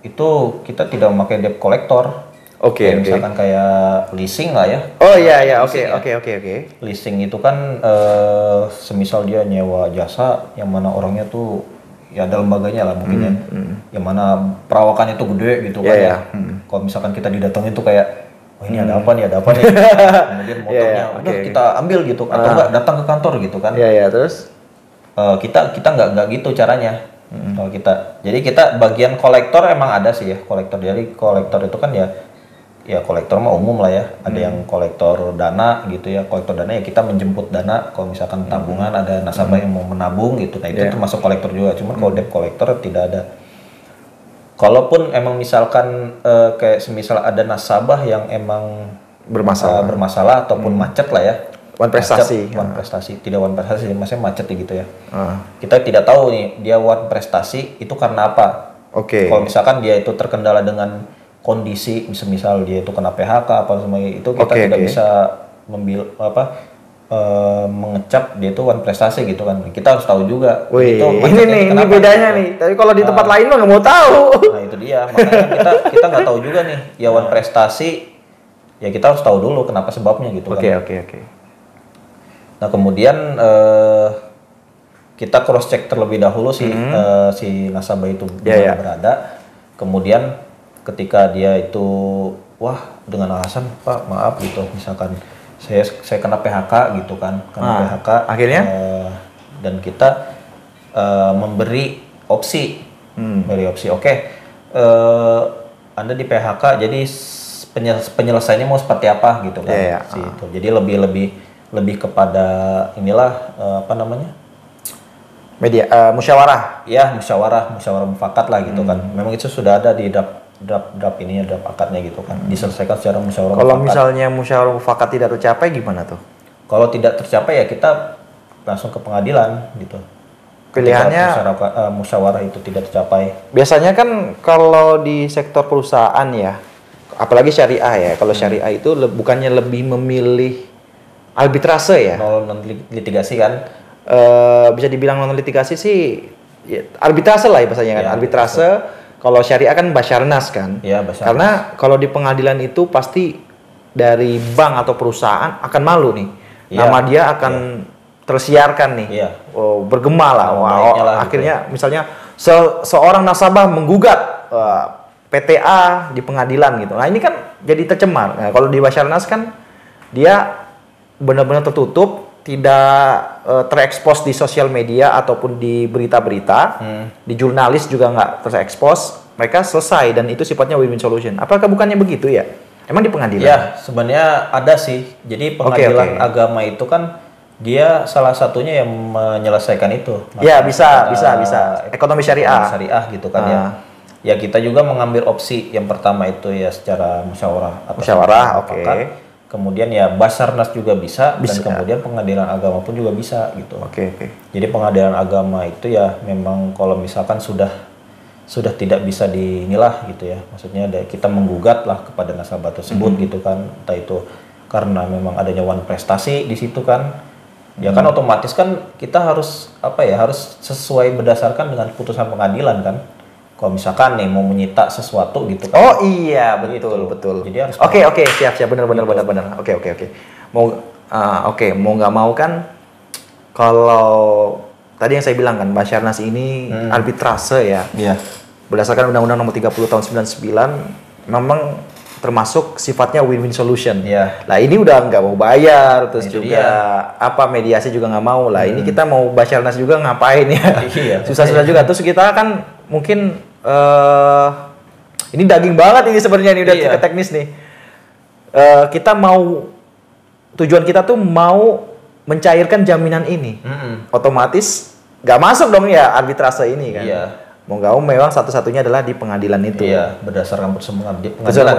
itu kita tidak memakai debt collector. Oke. Misalkan kayak leasing lah ya. Oh iya Leasing oke. Leasing itu kan semisal dia nyewa jasa yang mana orangnya tuh ya ada lembaganya lah mungkin ya. Yang mana perawakannya tuh gede gitu kan ya. Kalau misalkan kita didatengin tuh kayak oh ini ada apa nih. Kemudian motornya udah kita ambil gitu atau enggak datang ke kantor gitu kan. Terus Kita nggak gitu caranya. Kalau kita, jadi kita bagian kolektor emang ada sih ya kolektor. Jadi kolektor itu kan ya kolektor mah umum lah ya. Ada yang kolektor dana gitu ya. Kolektor dana ya kita menjemput dana. Kalau misalkan tabungan ada nasabah yang mau menabung gitu. Nah itu termasuk kolektor juga. Cuman kalau debt kolektor tidak ada. Kalaupun emang misalkan kayak semisal ada nasabah yang emang bermasalah ataupun macet lah ya. One prestasi, tidak one prestasi, maksudnya macet gitu ya. Kita tidak tahu nih dia one prestasi itu karena apa. Kalau misalkan dia itu terkendala dengan kondisi, misal dia itu kena PHK apa semuanya itu kita tidak bisa mengecap dia itu one prestasi gitu kan. Kita harus tahu juga. Wih, ini bedanya nih. Tapi kalau di tempat lain mah nggak mau tahu. Nah itu dia, makanya kita nggak tahu juga nih. Ya one prestasi, ya kita harus tahu dulu kenapa sebabnya gitu kan. Oke. Nah kemudian kita cross check terlebih dahulu si nasabah itu berada. Kemudian ketika dia itu dengan alasan Pak maaf gitu, misalkan saya kena PHK gitu kan, PHK. Akhirnya dan kita memberi opsi, Anda di PHK, jadi penyelesaiannya mau seperti apa gitu kan? Itu. Jadi lebih kepada musyawarah. Ya musyawarah mufakat lah gitu kan. Memang itu sudah ada di draft akadnya gitu kan. Diselesaikan secara musyawarah mufakat. Kalau misalnya musyawarah mufakat tidak tercapai gimana tuh? Kalau tidak tercapai ya kita langsung ke pengadilan gitu. Pilihannya musyawarah itu tidak tercapai. Biasanya kan kalau di sektor perusahaan ya, apalagi syariah ya. Kalau syariah itu bukannya lebih memilih arbitrase ya? Non litigasi kan? Bisa dibilang non litigasi sih, ya, arbitrase lah ya bahasanya kan. Arbitrase. Kalau syariah kan basyarnas kan? Iya, basyarnas. Karena kalau di pengadilan itu pasti dari bank atau perusahaan akan malu nih. Nama dia akan tersiarkan nih. Bergema lah. Akhirnya gitu. Misalnya seorang nasabah menggugat PTA di pengadilan gitu. Nah ini kan jadi tercemar. Nah, kalau di basyarnas kan dia benar-benar tertutup, tidak terekspos di sosial media ataupun di berita-berita, di jurnalis juga nggak terekspos, mereka selesai dan itu sifatnya win-win solution. Apakah bukannya begitu ya? Emang di pengadilan? Ya, sebenarnya ada sih. Jadi pengadilan agama itu kan dia salah satunya yang menyelesaikan itu. Ya, bisa. Ekonomi syariah. Syariah gitu kan ya. Ya kita juga mengambil opsi yang pertama itu ya secara musyawarah. Oke. Kemudian ya Basarnas juga bisa. Dan kemudian pengadilan agama pun juga bisa gitu. Oke. Jadi pengadilan agama itu ya memang kalau misalkan sudah tidak bisa dinilah gitu ya. Maksudnya kita menggugat lah kepada nasabah tersebut gitu kan. Entah itu karena memang adanya one prestasi di situ kan. Ya kan otomatis kan kita harus harus sesuai berdasarkan dengan putusan pengadilan kan. Kalau misalkan nih mau menyita sesuatu gitu kan. Oh iya, betul. Jadi harus Oke, siap benar. Oke. Mau nggak mau kan kalau tadi yang saya bilang kan Basarnas ini arbitrase ya. Iya. Berdasarkan Undang-Undang Nomor 30 Tahun 99 memang termasuk sifatnya win-win solution. Iya. Lah ini udah nggak mau bayar, terus itu juga mediasi juga nggak mau lah. Ini kita mau Basarnas juga ngapain ya? Iya. Susah juga. Terus kita kan mungkin ini daging banget ini sebenarnya ini udah ke teknis nih. Tujuan kita tuh mau mencairkan jaminan ini. Otomatis nggak masuk dong ya arbitrase ini kan. Iya. Mau nggak mau memang satu-satunya adalah di pengadilan itu. Iya, berdasarkan persemuan pengadilan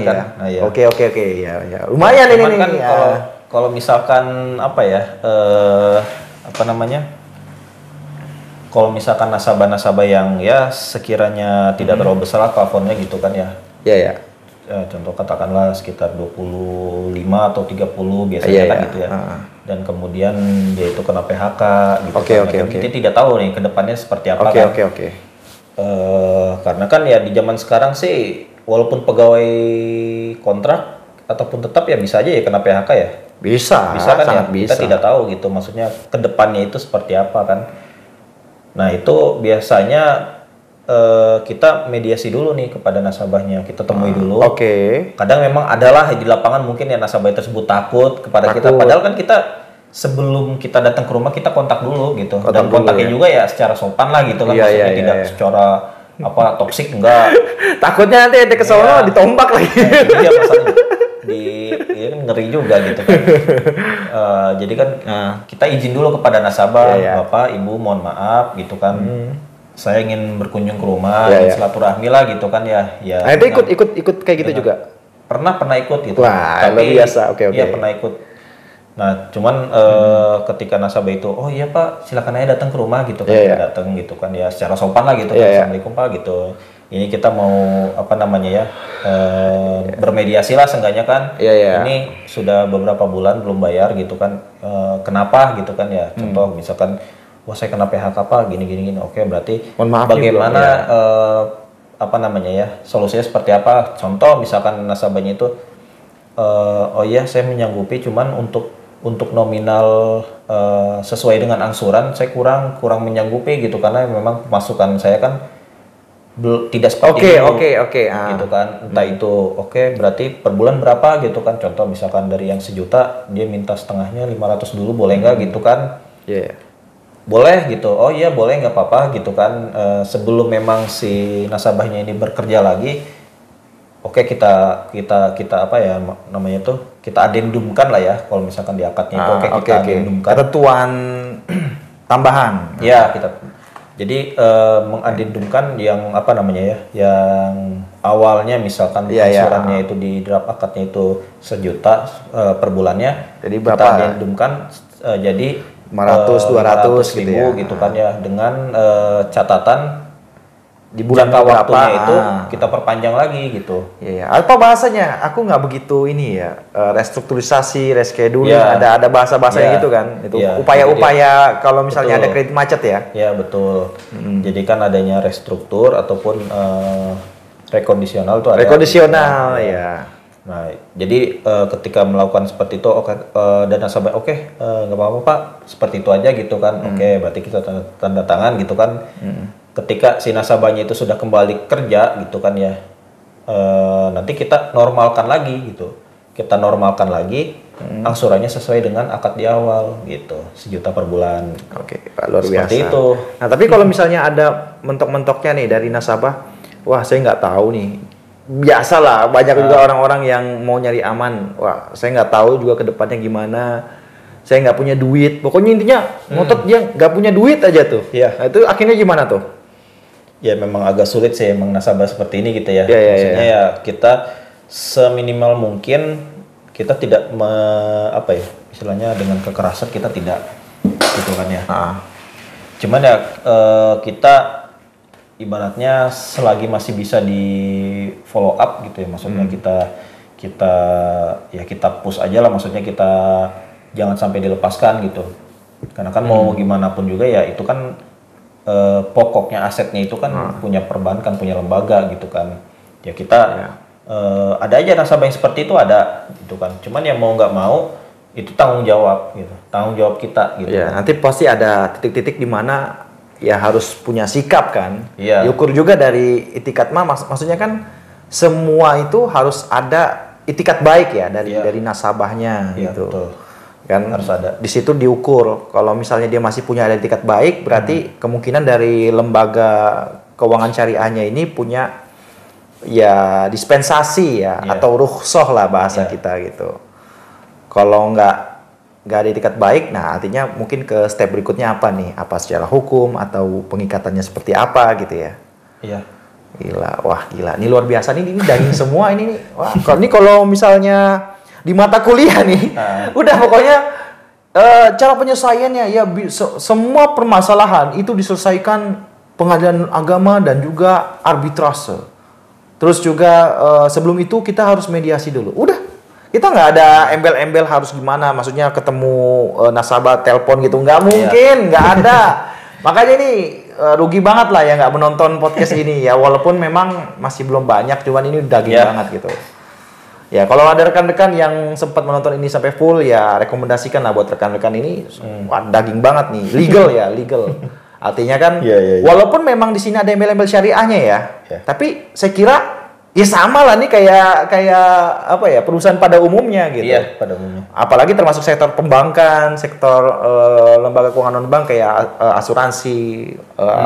kan. Nah, iya. Oke. Ya. Lumayan ini kan nih. Kalau misalkan kalau misalkan nasabah-nasabah yang ya sekiranya tidak terlalu besar lah plafonnya gitu kan ya. Iya. contoh katakanlah sekitar 25 atau 30 biasanya kan gitu ya. Dan kemudian dia itu kena PHK gitu. Kita tidak tahu nih ke depannya seperti apa kan. Karena kan ya di zaman sekarang sih walaupun pegawai kontrak ataupun tetap ya bisa aja ya kena PHK ya. Bisa kan ya. Kita tidak tahu gitu maksudnya ke depannya itu seperti apa kan. Nah, itu biasanya kita mediasi dulu nih kepada nasabahnya, kita temui dulu. Kadang memang adalah di lapangan mungkin ya nasabah tersebut takut kepada kita, padahal kan kita sebelum kita datang ke rumah kita kontak dulu gitu. Dan kontaknya juga ya secara sopan lah gitu kan, maksudnya tidak secara toksik enggak. Takutnya nanti ada kesono ditombak lagi. Iya masalahnya kan ngeri juga gitu kan. Jadi kan kita izin dulu kepada nasabah, Bapak, Ibu, mohon maaf gitu kan. Saya ingin berkunjung ke rumah, silaturahmi lah gitu kan ya. Nah, itu ikut kayak gitu juga. Pernah ikut gitu. Wah, tapi biasa. Iya, pernah ikut. Nah, cuman ketika nasabah itu, oh iya Pak, silakan aja datang ke rumah gitu kan. Datang gitu kan ya secara sopan lah gitu kan. Assalamualaikum Pak gitu. Ini kita mau bermediasi lah seenggaknya kan. Ini sudah beberapa bulan belum bayar gitu kan. Kenapa gitu kan ya. Contoh misalkan wah saya kena PHK Pak gini. Oke, berarti bagaimana solusinya seperti apa? Contoh misalkan nasabahnya itu oh iya saya menyanggupi cuman untuk nominal sesuai dengan angsuran saya kurang menyanggupi gitu karena memang pemasukan saya kan tidak seperti itu. Gitu kan. Entah itu berarti per bulan berapa gitu kan. Contoh misalkan dari yang 1 juta dia minta setengahnya 500 dulu boleh nggak gitu kan. Boleh gitu. Oh iya boleh nggak apa-apa gitu kan. Sebelum memang si nasabahnya ini bekerja lagi, kita kita adendumkan lah ya. Kalau misalkan di akadnya itu kita adendumkan. Ketentuan tambahan. Ya jadi mengadendumkan yang yang awalnya misalkan angsurannya itu di draft akadnya itu 1 juta per bulannya. Jadi kita adendumkan jadi 500, 200 gitu kan ya dengan catatan di bulan waktunya itu kita perpanjang lagi gitu. Apa bahasanya? Aku nggak begitu ini ya. Restrukturisasi, rescheduling, ada bahasa-bahasanya gitu kan. Itu upaya-upaya kalau misalnya ada kredit macet ya. Ya betul. Jadi kan adanya restruktur ataupun rekondisional tuh ada. Rekondisional ya. Nah, jadi ketika melakukan seperti itu, dan nasabah nggak apa-apa Pak, seperti itu aja gitu kan. Berarti kita tanda tangan gitu kan. Ketika si nasabahnya itu sudah kembali kerja gitu kan ya, nanti kita normalkan lagi gitu. Kita normalkan lagi, angsurannya sesuai dengan akad di awal gitu, 1 juta per bulan. Pak, luar biasa. Seperti itu. Nah, tapi kalau misalnya ada mentok-mentoknya nih dari nasabah, wah saya nggak tahu nih. Biasalah banyak juga orang-orang yang mau nyari aman. Wah saya nggak tahu juga ke depannya gimana. Saya nggak punya duit. Pokoknya intinya ngotot dia nggak punya duit aja tuh. Nah, itu akhirnya gimana tuh? Ya memang agak sulit sih emang nasabah seperti ini gitu ya. Maksudnya ya kita seminimal mungkin kita tidak istilahnya dengan kekerasan kita tidak gitu kan ya. Cuman ya kita ibaratnya selagi masih bisa di follow up gitu ya, maksudnya kita push aja lah, maksudnya kita jangan sampai dilepaskan gitu, karena kan mau gimana pun juga ya itu kan pokoknya asetnya itu kan punya perbankan, punya lembaga gitu kan ya. Kita ada aja nasabah yang seperti itu ada gitu kan, cuman ya mau nggak mau itu tanggung jawab gitu, tanggung jawab kita gitu. Nanti pasti ada titik-titik di mana ya harus punya sikap kan. Diukur juga dari itikat maksudnya kan semua itu harus ada itikat baik ya dari nasabahnya gitu. Betul. Kan harus ada. Di situ diukur. Kalau misalnya dia masih punya ada itikat baik, berarti kemungkinan dari lembaga keuangan syariahnya ini punya ya dispensasi ya atau rukhsah lah bahasa kita gitu. Kalau nggak ada itikat baik, nah artinya mungkin ke step berikutnya apa nih? Apa secara hukum atau pengikatannya seperti apa gitu ya? Gila. Ini luar biasa nih, ini daging semua ini nih. Wah, kalau misalnya di mata kuliah nih, udah pokoknya cara penyelesaiannya ya semua permasalahan itu diselesaikan pengadilan agama dan juga arbitrase. Terus juga sebelum itu kita harus mediasi dulu. Udah, kita nggak ada embel-embel harus gimana, maksudnya ketemu nasabah telepon gitu, nggak mungkin, nggak ada. Makanya ini rugi banget lah ya nggak menonton podcast ini ya, walaupun memang masih belum banyak, cuman ini daging banget gitu. Ya, kalau ada rekan-rekan yang sempat menonton ini sampai full, ya rekomendasikan lah buat rekan-rekan ini. Wah, daging banget nih, legal ya, legal. Artinya kan, walaupun memang di sini ada embel-embel syariahnya ya, tapi saya kira ya sama lah nih kayak apa ya, perusahaan pada umumnya gitu. Iya, pada umumnya. Apalagi termasuk sektor pembankan, sektor lembaga keuangan non-bank kayak asuransi,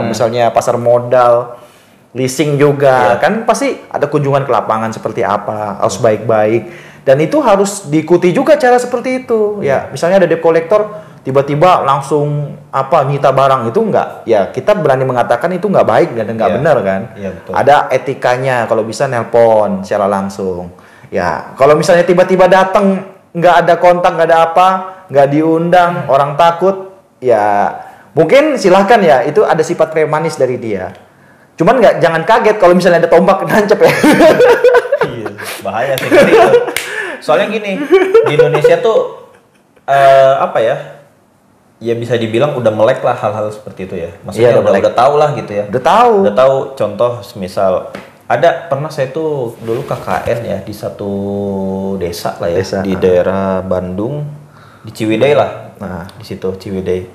misalnya pasar modal, leasing juga, kan pasti ada kunjungan ke lapangan seperti apa, harus baik-baik, dan itu harus diikuti juga cara seperti itu. Ya, misalnya ada debt collector tiba-tiba langsung nyita barang, itu enggak, ya kita berani mengatakan itu nggak baik dan nggak benar kan. Betul. Ada etikanya, kalau bisa nelpon secara langsung. Ya, kalau misalnya tiba-tiba datang nggak ada kontak, nggak ada apa, nggak diundang, orang takut, ya mungkin silahkan ya, itu ada sifat premanis dari dia. Cuman jangan kaget kalau misalnya ada tombak nancep ya. Iya, bahaya sih. Soalnya gini, di Indonesia tuh apa ya? Ya bisa dibilang udah melek lah hal-hal seperti itu ya. Maksudnya udah tahu lah gitu ya. Udah tahu. Contoh misal pernah saya tuh dulu KKN ya di satu desa lah ya, di daerah Bandung, di Ciwidey lah. Nah, di situ Ciwidey.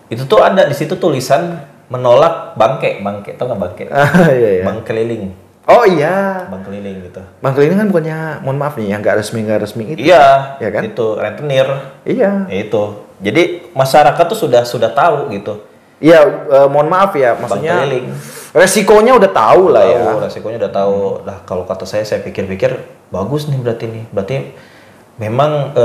Itu tuh ada di situ tulisan menolak bangke, tau nggak bangke? Iya. Bank keliling. Oh iya. Bank keliling gitu. Bank keliling kan bukannya, mohon maaf nih, yang nggak resmi itu. Iya, ya kan? Itu rentenir. Iya. Ya, itu. Jadi masyarakat tuh sudah tahu gitu. Iya, mohon maaf ya, maksudnya Bank keliling. Resikonya udah tahu lah ya. Resikonya udah tahu. Nah, kalau kata saya pikir-pikir bagus nih berarti nih. Berarti memang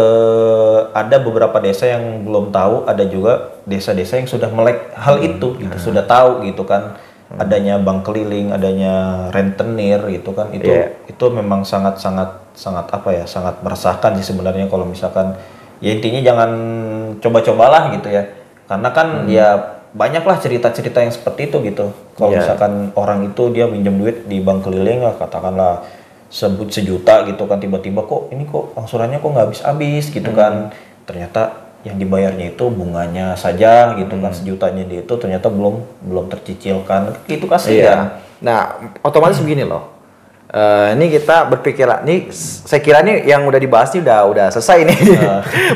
ada beberapa desa yang belum tahu, ada juga desa-desa yang sudah melek hal itu gitu, sudah tahu gitu kan, adanya bank keliling, adanya rentenir gitu kan, itu memang sangat apa ya, sangat meresahkan sih sebenarnya kalau misalkan ya intinya jangan coba-cobalah gitu ya, karena kan ya banyaklah cerita-cerita yang seperti itu gitu. Kalau misalkan orang itu dia minjem duit di bank keliling lah, katakanlah sebut 1 juta gitu kan, tiba-tiba kok angsurannya kok nggak habis-habis gitu kan, ternyata yang dibayarnya itu bunganya saja gitu kan, 1 jutanya dia itu ternyata belum tercicilkan, itu kasihan. Nah, otomatis begini loh, ini kita berpikir, ini saya kira nih yang udah dibahas nih udah selesai nih,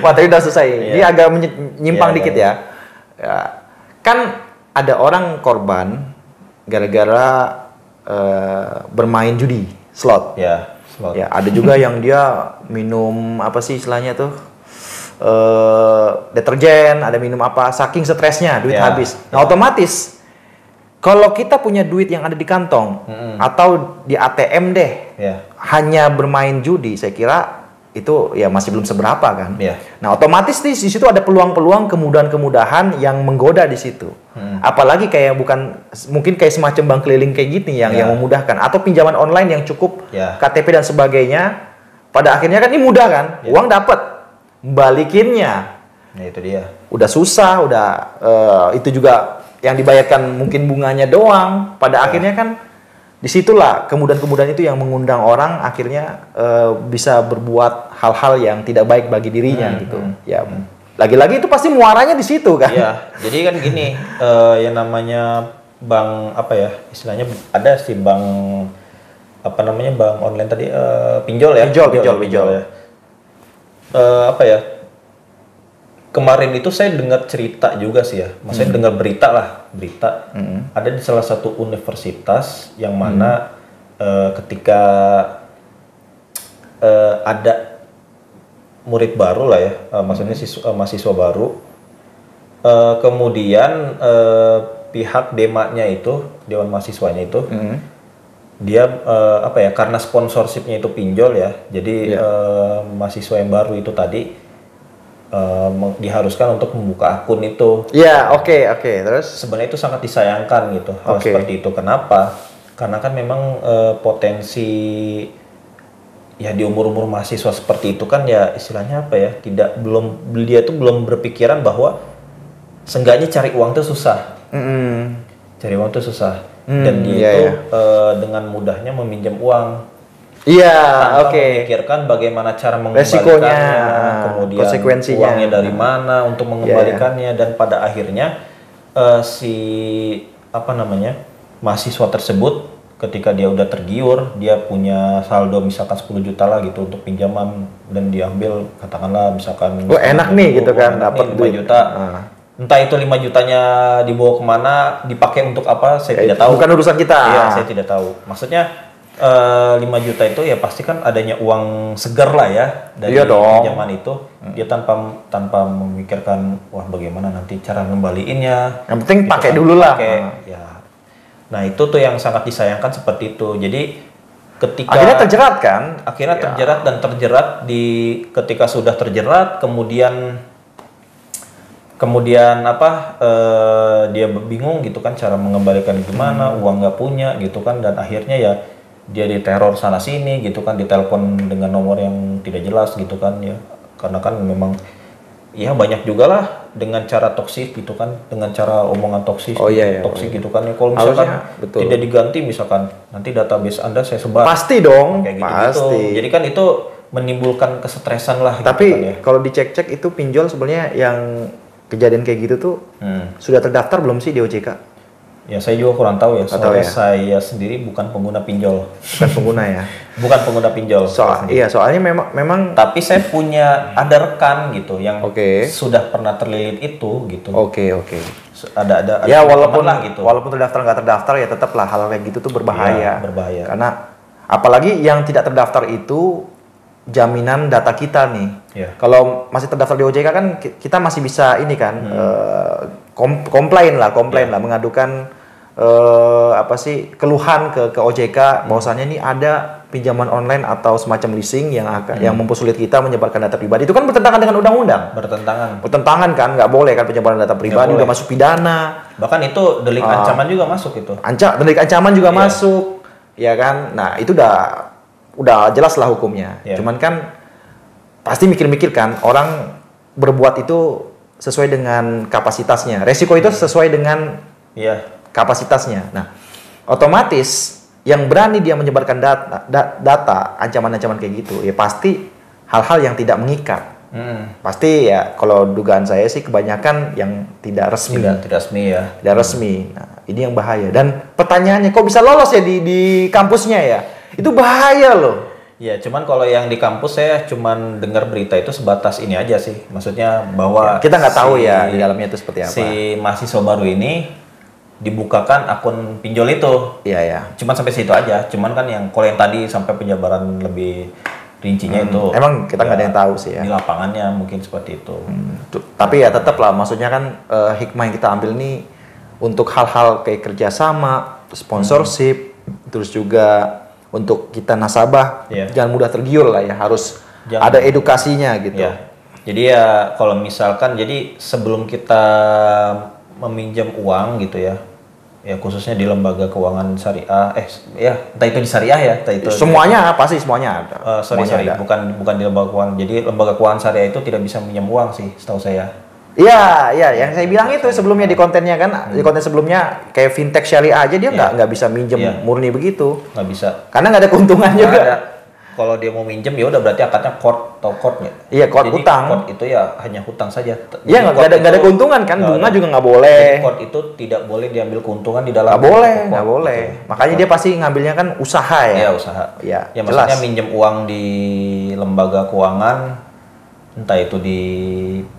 materi udah selesai. Ini agak menyimpang dikit ya. Kan ada orang korban gara-gara bermain judi slot. Ya, slot. Ya, ada juga yang dia minum apa sih istilahnya tuh? Deterjen, ada minum apa, saking stresnya duit habis. Nah, otomatis kalau kita punya duit yang ada di kantong atau di ATM deh, hanya bermain judi, saya kira itu ya masih belum seberapa kan. Nah, otomatis di situ ada peluang-peluang kemudahan-kemudahan yang menggoda di situ. Apalagi kayak mungkin kayak semacam bank keliling kayak gini yang memudahkan, atau pinjaman online yang cukup KTP dan sebagainya. Pada akhirnya kan ini mudah kan, uang dapat, balikinnya. Nah, itu dia. Udah susah, itu juga yang dibayarkan mungkin bunganya doang. Pada akhirnya kan disitulah kemudahan-kemudahan itu yang mengundang orang akhirnya bisa berbuat hal-hal yang tidak baik bagi dirinya gitu. Ya, lagi-lagi itu pasti muaranya di situ kan. Iya, jadi kan gini, yang namanya bank apa ya, istilahnya ada sih bank apa namanya, bank online tadi, pinjol ya. Pinjol ya. Apa ya? Kemarin itu saya dengar cerita juga sih ya, maksudnya dengar berita. Ada di salah satu universitas yang mana ketika ada murid baru lah ya, maksudnya mahasiswa baru, kemudian pihak demaknya itu, dewan mahasiswanya itu, dia apa ya, karena sponsorshipnya itu pinjol ya, jadi mahasiswa yang baru itu tadi diharuskan untuk membuka akun itu. Ya, oke. Terus sebenarnya itu sangat disayangkan gitu hal seperti itu. Kenapa? Karena kan memang potensi ya di umur-umur mahasiswa seperti itu kan ya istilahnya apa ya? Dia itu belum berpikiran bahwa seenggaknya cari uang itu susah. Cari uang itu susah. dan dia iya, itu iya. dengan mudahnya meminjam uang Iya, tanpa oke. memikirkan bagaimana cara Resikonya, mengembalikannya, kemudian konsekuensinya. uangnya dari mana untuk mengembalikannya, dan pada akhirnya si apa namanya mahasiswa tersebut ketika dia udah tergiur, dia punya saldo misalkan 10 juta lah gitu untuk pinjaman dan diambil katakanlah misalkan Oh, enak nih gitu kan, enak dapat nih, 5 duit. juta. Entah itu 5 jutanya dibawa kemana, dipakai untuk apa, saya tidak tahu. Bukan urusan kita. Iya, saya tidak tahu. Maksudnya 5 juta itu ya pasti kan adanya uang segar lah ya dari Iya dong. pinjaman itu. Dia tanpa memikirkan wah bagaimana nanti cara ngembaliinnya. Yang penting Gitu pakai kan. dulu lah. Pakai, ya. Nah, itu tuh yang sangat disayangkan seperti itu. Jadi ketika Akhirnya terjerat kan? akhirnya Ya. terjerat dan terjerat ketika sudah terjerat kemudian apa dia bingung gitu kan cara mengembalikan gimana, uang nggak punya gitu kan, dan akhirnya ya dia diteror sana sini gitu kan, ditelepon dengan nomor yang tidak jelas gitu kan ya, karena kan memang ya banyak juga lah dengan cara toksik gitu kan, dengan cara omongan toksik toksik gitu kan ya, kalau misalkan Harusnya, betul. tidak diganti misalkan nanti database Anda saya sebar Pasti dong, kayak gitu pasti. jadi kan itu menimbulkan kesetresan lah Tapi gitu kan ya. kalau dicek-cek itu pinjol sebenarnya yang kejadian kayak gitu tuh sudah terdaftar belum sih di OJK? Ya saya juga kurang tahu ya, Nggak tahu soalnya ya. saya sendiri bukan pengguna pinjol. Bukan pengguna ya. Bukan pengguna pinjol. Soalnya memang Tapi saya punya ada rekan gitu yang Oke. sudah pernah terlilit itu gitu. oke. Ada Ya teman walaupun lah gitu. walaupun terdaftar nggak terdaftar ya tetaplah hal kayak gitu tuh berbahaya. Iya, berbahaya. Karena apalagi yang tidak terdaftar itu jaminan data kita nih. Iya. Kalau masih terdaftar di OJK kan kita masih bisa ini kan komplain lah mengadukan apa sih keluhan ke OJK bahwasannya ini ada pinjaman online atau semacam leasing yang yang mempersulit kita menyebarkan data pribadi. Itu kan bertentangan dengan undang-undang. Bertentangan kan, nggak boleh kan penyebaran data pribadi, udah masuk pidana. Bahkan itu delik ancaman juga masuk itu. Delik ancaman juga masuk, ya kan? Nah itu udah jelas lah hukumnya. Cuman kan pasti mikir-mikir kan orang berbuat itu sesuai dengan kapasitasnya. Resiko itu sesuai dengan kapasitasnya. Nah, otomatis yang berani dia menyebarkan data ancaman-ancaman kayak gitu, ya pasti hal-hal yang tidak mengikat. Pasti ya kalau dugaan saya sih kebanyakan yang tidak resmi. Tidak resmi ya. Tidak resmi. Nah, ini yang bahaya. Dan pertanyaannya kok bisa lolos ya di kampusnya ya? Itu bahaya loh. Ya, cuman kalau yang di kampus saya cuman dengar berita itu sebatas ini aja sih. Maksudnya bahwa kita nggak tahu ya di dalamnya itu seperti apa. Si mahasiswa baru ini dibukakan akun pinjol itu. Iya. Cuman sampai situ aja. Cuman kan yang kalau yang tadi sampai penjabaran lebih rincinya itu. Emang kita nggak ada yang tahu sih ya. Di lapangannya mungkin seperti itu. Tapi ya tetap lah, maksudnya kan hikmah yang kita ambil nih untuk hal-hal kayak kerjasama, sponsorship, terus juga untuk kita nasabah jangan mudah tergiur lah ya, harus ada edukasinya gitu. Ya. Jadi ya kalau misalkan jadi sebelum kita meminjam uang gitu ya khususnya di lembaga keuangan syariah, entah itu di syariah ya, entah itu semuanya pasti semuanya ada. Sorry, ada. bukan di lembaga keuangan. Jadi lembaga keuangan syariah itu tidak bisa meminjam uang sih, setahu saya. Iya, yang saya bilang itu sebelumnya di kontennya kan, di konten sebelumnya kayak fintech syariah aja dia nggak bisa minjem murni begitu. Nggak bisa. Karena nggak ada keuntungan juga. Ada. Kalau dia mau minjem ya udah berarti akadnya court-nya. Iya, court hutang. Court itu ya hanya hutang saja. Iya, nggak ada keuntungan kan, bunga juga nggak boleh. Jadi court itu tidak boleh diambil keuntungan di dalam. Nggak boleh. Makanya dia pasti ngambilnya kan usaha ya. Iya, usaha. Iya, ya maksudnya minjem uang di lembaga keuangan, entah itu di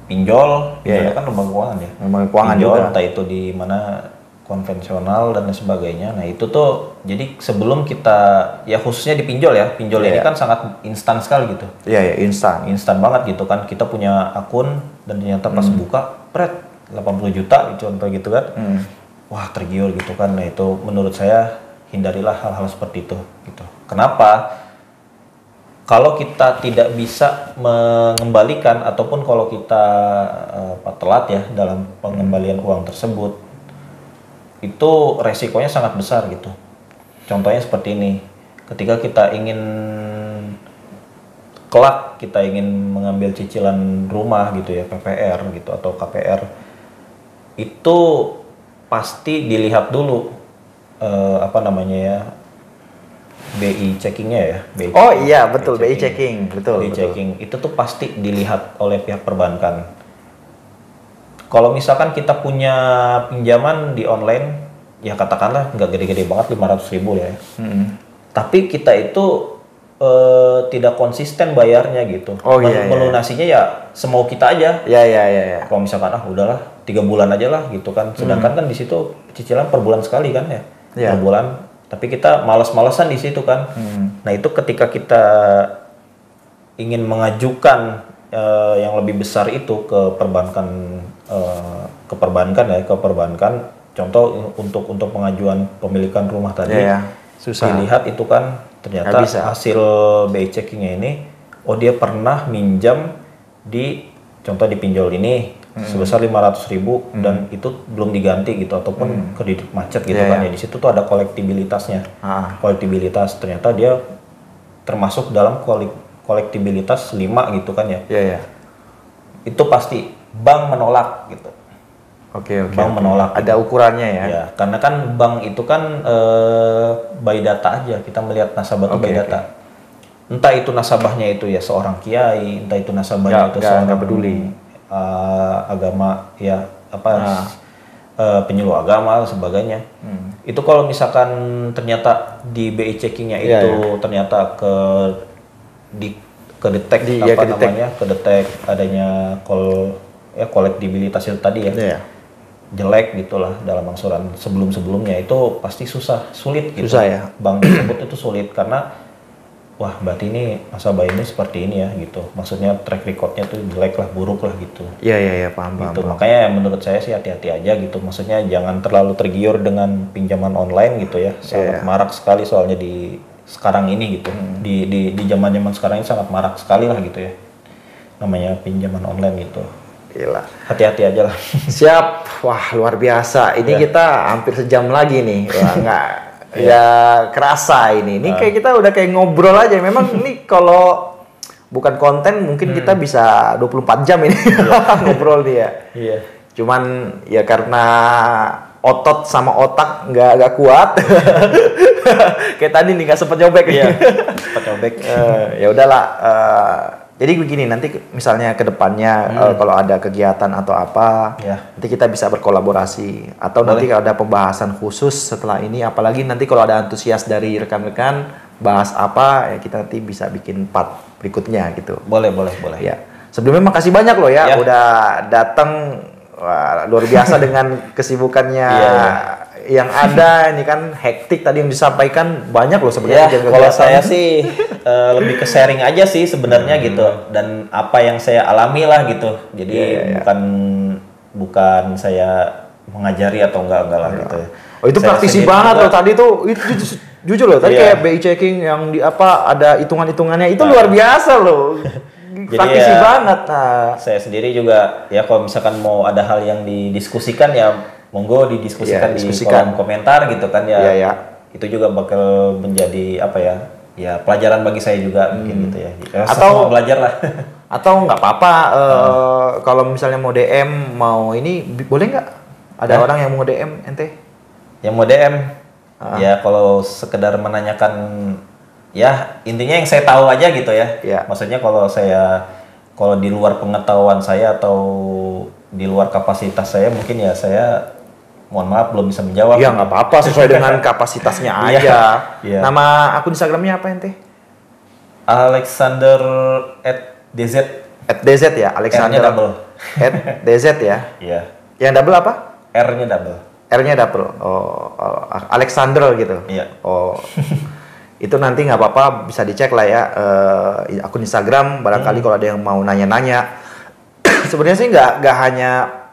pinjol, kan lembaga keuangan ya. Lembaga keuangan pinjol, juga. entah itu di mana konvensional dan lain sebagainya. Nah itu tuh jadi sebelum kita ya khususnya di pinjol ini kan sangat instan sekali gitu. Iya, instan banget gitu kan. Kita punya akun dan ternyata pas buka, 80 juta contoh gitu kan. Wah tergiur gitu kan. Nah itu menurut saya hindarilah hal-hal seperti itu gitu. Kenapa? Kalau kita tidak bisa mengembalikan ataupun kalau kita telat ya dalam pengembalian uang tersebut, itu resikonya sangat besar gitu. Contohnya seperti ini, ketika kita ingin mengambil cicilan rumah gitu ya, PPR gitu atau KPR, itu pasti dilihat dulu apa namanya ya, BI checkingnya ya. Oh iya betul, BI checking, betul. BI checking itu tuh pasti dilihat oleh pihak perbankan. Kalau misalkan kita punya pinjaman di online, ya katakanlah nggak gede-gede banget 500.000 ya. Tapi kita itu tidak konsisten bayarnya gitu. Oh iya. Melunasinya ya semau kita aja. Iya. Kalau misalkan udahlah 3 bulan aja lah gitu kan. Sedangkan kan di situ cicilan per bulan sekali kan ya. Per bulan. Tapi kita malas-malasan di situ kan. Nah itu ketika kita ingin mengajukan yang lebih besar itu ke perbankan, contoh untuk pengajuan pemilikan rumah tadi, susah. Dilihat itu kan ternyata hasil BI checkingnya ini, oh dia pernah minjam di contoh di pinjol ini sebesar 500.000 dan itu belum diganti gitu, ataupun kredit macet gitu kan ya. Di situ tuh ada kolektibilitasnya. Kolektibilitas ternyata dia termasuk dalam kolektibilitas 5 gitu kan ya. Itu pasti bank menolak gitu. Bank menolak. Ada ukurannya ya. Ya, karena kan bank itu kan by data aja. Kita melihat nasabah itu by data. Entah itu nasabahnya itu ya seorang kiai, entah itu nasabahnya itu seorang peduli agama ya penyuluh agama dan sebagainya. Itu kalau misalkan ternyata di BI checkingnya itu ternyata kedetek kedetek adanya kolektibilitas itu tadi ya. Jelek gitulah dalam angsuran sebelumnya, itu pasti sulit gitu. Susah ya. Bank tersebut itu sulit karena wah berarti ini nasabah ini seperti ini ya gitu. Maksudnya track recordnya tuh jelek lah, buruk lah gitu. Iya paham. Makanya menurut saya sih hati-hati aja gitu. Maksudnya jangan terlalu tergiur dengan pinjaman online gitu ya. Sangat marak sekali soalnya di sekarang ini gitu. Di zaman sekarang ini sangat marak sekali lah gitu ya. Namanya pinjaman online gitu. Gila. Hati-hati aja lah. Siap. Wah, luar biasa. Ini kita hampir sejam lagi nih. Wah, nggak kerasa ini. Ini kayak kita udah kayak ngobrol aja. Memang ini kalau bukan konten mungkin kita bisa 24 jam ini ngobrol dia. Cuman ya karena otot sama otak nggak kuat. Kayak tadi nih nggak sempet nyobek. Sempet nyobek. Ya udahlah. Jadi begini, nanti misalnya ke depannya kalau ada kegiatan atau apa, nanti kita bisa berkolaborasi. Atau nanti kalau ada pembahasan khusus setelah ini, apalagi nanti kalau ada antusias dari rekan-rekan bahas apa, ya kita nanti bisa bikin part berikutnya gitu. Boleh. Ya. Sebelumnya makasih banyak loh ya, udah datang. Wah, luar biasa dengan kesibukannya yang ada. Ini kan hektik tadi yang disampaikan banyak loh sebenarnya. Kalau saya sih lebih ke sharing aja sih sebenarnya gitu, dan apa yang saya alami lah gitu. Jadi bukan saya mengajari atau enggak lah gitu. Oh itu saya praktisi banget loh tadi tuh. Itu jujur loh tadi kayak BI checking yang di ada hitungan-hitungannya itu luar biasa loh. Praktisi banget. Saya sendiri juga ya kalau misalkan mau ada hal yang didiskusikan ya monggo didiskusikan di kolom komentar gitu kan ya. Itu juga bakal menjadi apa ya? Ya pelajaran bagi saya juga mungkin gitu ya. Atau belajar lah. Atau nggak apa-apa kalau misalnya mau DM mau ini boleh nggak? Ada orang yang mau DM ente? Yang mau DM? Ya kalau sekedar menanyakan ya intinya yang saya tahu aja gitu ya. Maksudnya kalau di luar pengetahuan saya atau di luar kapasitas saya mungkin ya saya mohon maaf belum bisa menjawab. Iya nggak apa-apa sesuai dengan kapasitasnya aja. Nama akun Instagramnya apa ente? Alexander @dz. @dz ya, Alexander @dz ya. Iya. Yang double apa? R-nya double. R-nya double. Oh, Alexander gitu. Iya. Oh. Itu nanti nggak apa-apa bisa dicek lah ya akun Instagram barangkali kalau ada yang mau nanya-nanya. Sebenarnya sih nggak hanya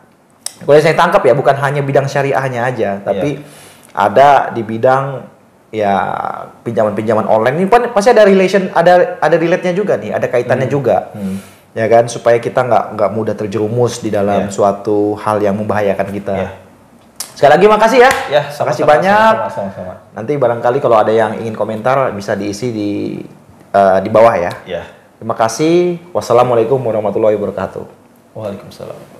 kalau saya tangkap ya bukan hanya bidang syariahnya aja, tapi ada di bidang ya pinjaman-pinjaman online ini pasti ada relate-nya juga nih, ada kaitannya juga. Ya kan supaya kita nggak mudah terjerumus di dalam suatu hal yang membahayakan kita. Sekali lagi makasih ya. Makasih banyak. Sama-sama. Nanti barangkali kalau ada yang ingin komentar bisa diisi di bawah ya. Terima kasih. Wassalamualaikum warahmatullahi wabarakatuh. Waalaikumsalam.